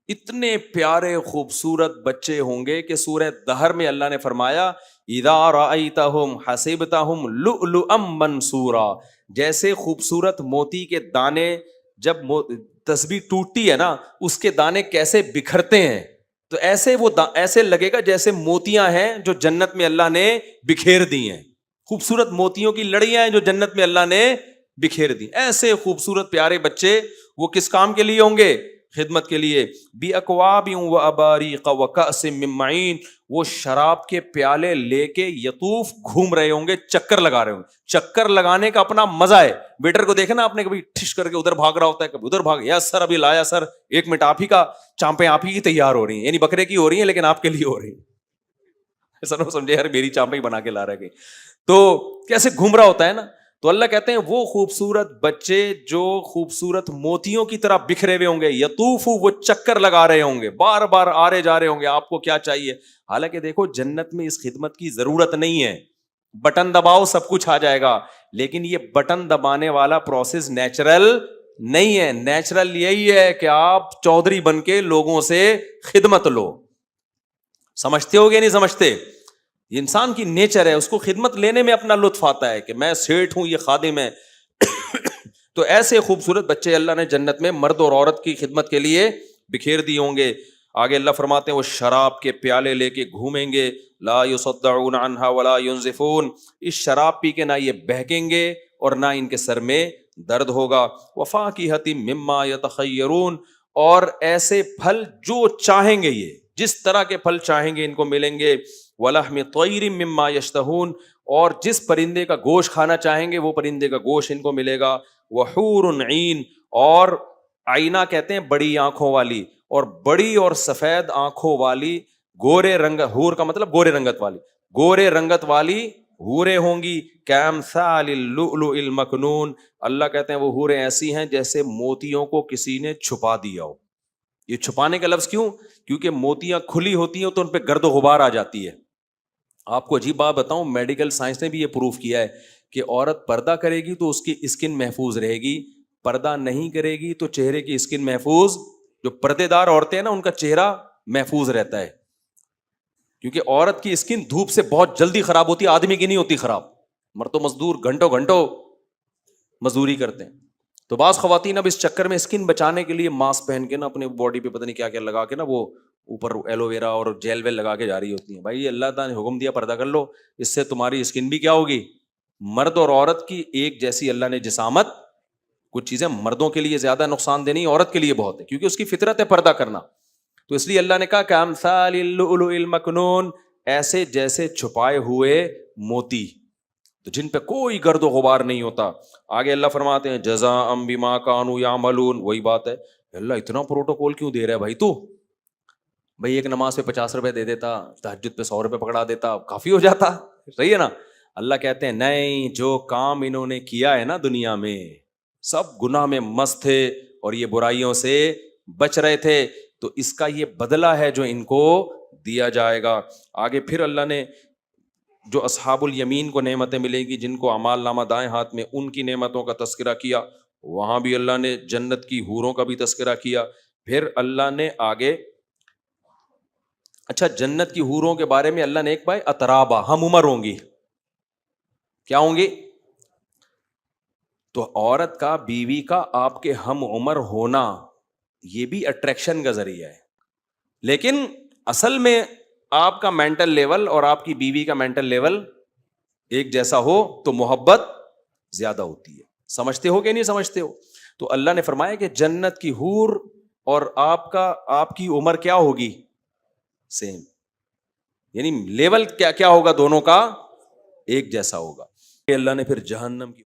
اتنے پیارے خوبصورت بچے ہوں گے کہ سورہ دہر میں اللہ نے فرمایا اذا رأیتہم حسبتہم لؤلؤا منثورا, جیسے خوبصورت موتی کے دانے جب تسبیح ٹوٹتی ہے نا, اس کے دانے کیسے بکھرتے ہیں, تو ایسے وہ ایسے لگے گا جیسے موتیاں ہیں جو جنت میں اللہ نے بکھیر دی ہیں, خوبصورت موتیوں کی لڑیاں ہیں جو جنت میں اللہ نے بکھیر دی. ایسے خوبصورت پیارے بچے وہ کس کام کے لیے ہوں گے, خدمت کے لیے. بِأَكْوَابٍ وَأَبَارِيقَ وَكَأْسٍ مِّن مَّعِينٍ, وہ شراب کے پیالے لے کے یطوف گھوم رہے ہوں گے, چکر لگا رہے ہوں گے. چکر لگانے کا اپنا مزہ ہے. ویٹر کو دیکھا نا آپ نے, کبھی ٹھش کر کے ادھر بھاگ رہا ہوتا ہے, کبھی ادھر بھاگ, یس سر ابھی لایا سر, 1 منٹ, آپ ہی کا چامپیں آپ ہی کی تیار ہو رہی ہیں, یعنی بکرے کی ہو رہی ہیں لیکن آپ کے لیے ہو رہی ہیں. ایسا نہ سمجھے یار میری چامپیں بنا کے لا رہے گی, تو کیسے گھوم رہا ہوتا ہے نا. تو اللہ کہتے ہیں وہ خوبصورت بچے جو خوبصورت موتیوں کی طرح بکھرے ہوئے ہوں گے, یطوف, وہ چکر لگا رہے ہوں گے, بار بار آ رہے جا رہے ہوں گے, آپ کو کیا چاہیے. حالانکہ دیکھو جنت میں اس خدمت کی ضرورت نہیں ہے, بٹن دباؤ سب کچھ آ جائے گا, لیکن یہ بٹن دبانے والا پروسیس نیچرل نہیں ہے. نیچرل یہی ہے کہ آپ چودھری بن کے لوگوں سے خدمت لو. سمجھتے ہو گے نہیں سمجھتے, یہ انسان کی نیچر ہے, اس کو خدمت لینے میں اپنا لطف آتا ہے کہ میں سیٹھ ہوں, یہ خادم ہے. تو ایسے خوبصورت بچے اللہ نے جنت میں مرد اور عورت کی خدمت کے لیے بکھیر دی ہوں گے. آگے اللہ فرماتے ہیں وہ شراب کے پیالے لے کے گھومیں گے, لا یصدعون عنہا ولا ینزفون, اس شراب پی کے نہ یہ بہکیں گے اور نہ ان کے سر میں درد ہوگا. وفاکہۃ مما یتخیرون, اور ایسے پھل جو چاہیں گے, یہ جس طرح کے پھل چاہیں گے ان کو ملیں گے. وَلَحْمِ طَيْرٍ مِّمَّا يَشْتَهُونَ, اور جس پرندے کا گوشت کھانا چاہیں گے وہ پرندے کا گوشت ان کو ملے گا. وَحُورٌ عِین, اور آئینہ کہتے ہیں بڑی آنکھوں والی, اور بڑی اور سفید آنکھوں والی گورے رنگ, حور کا مطلب گورے رنگت والی, گورے رنگت والی حوریں ہوں گی. کَأَمْثَالِ اللُّؤْلُؤِ الْمَكْنُونِ, اللہ کہتے ہیں وہ حوریں ایسی ہیں جیسے موتیوں کو کسی نے چھپا دیا ہو. یہ چھپانے کا لفظ کیوں, کیونکہ موتیاں کھلی ہوتی ہیں تو ان پہ گرد و غبار آ جاتی ہے. آپ کو عجیب بات بتاؤں, میڈیکل سائنس نے بھی یہ پروف کیا ہے کہ عورت پردہ کرے گی تو اس کی اسکن محفوظ رہے گی, پردہ نہیں کرے گی تو چہرے کی اسکن محفوظ, جو پردے دار عورتیں ہیں نا ان کا چہرہ محفوظ رہتا ہے, کیونکہ عورت کی اسکن دھوپ سے بہت جلدی خراب ہوتی ہے, آدمی کی نہیں ہوتی خراب. مرد و مزدور گھنٹوں گھنٹوں مزدوری کرتے ہیں. تو بعض خواتین اب اس چکر میں اسکن بچانے کے لیے ماسک پہن کے نا اپنے باڈی پہ پتہ نہیں کیا کیا لگا کے نا وہ اوپر ایلو ویرا اور جیل ویل لگا کے جا رہی ہوتی ہیں. بھائی اللہ تعالیٰ نے حکم دیا پردہ کر لو, اس سے تمہاری اسکن بھی کیا ہوگی, مرد اور عورت کی ایک جیسی اللہ نے جسامت. کچھ چیزیں مردوں کے لیے زیادہ نقصان دہ نہیں, عورت کے لیے بہت ہے, کیونکہ اس کی فطرت ہے پردہ کرنا. تو اس لیے اللہ نے کہا کہ امثال اللؤلؤ المکنون, ایسے جیسے چھپائے ہوئے موتی, تو جن پہ کوئی گرد و غبار نہیں ہوتا. آگے اللہ فرماتے ہیں جزاء بما کانوا یعملون, وہی بات ہے, اللہ اتنا پروٹوکول کیوں دے رہا ہے بھائی, تو بھائی ایک نماز پہ 50 روپے دے دیتا, تہجد پہ 100 روپے پکڑا دیتا, کافی ہو جاتا, صحیح ہے نا. اللہ کہتے ہیں نہیں, جو کام انہوں نے کیا ہے نا دنیا میں, سب گناہ میں مست تھے اور یہ برائیوں سے بچ رہے تھے, تو اس کا یہ بدلہ ہے جو ان کو دیا جائے گا. آگے پھر اللہ نے جو اصحاب الیمین کو نعمتیں ملیں گی, جن کو اعمال نامہ دائیں ہاتھ میں, ان کی نعمتوں کا تذکرہ کیا. وہاں بھی اللہ نے جنت کی حوروں کا بھی تذکرہ کیا. پھر اللہ نے آگے, اچھا جنت کی حوروں کے بارے میں اللہ نے ایک بھائی اترابا, ہم عمر ہوں گی, کیا ہوں گی, تو عورت کا, بیوی کا آپ کے ہم عمر ہونا یہ بھی اٹریکشن کا ذریعہ ہے, لیکن اصل میں آپ کا مینٹل لیول اور آپ کی بیوی کا مینٹل لیول ایک جیسا ہو تو محبت زیادہ ہوتی ہے. سمجھتے ہو کہ نہیں سمجھتے ہو؟ تو اللہ نے فرمایا کہ جنت کی حور اور آپ کی عمر کیا ہوگی, سیم, یعنی لیول کیا ہوگا دونوں کا ایک جیسا ہوگا. اللہ نے پھر جہنم کی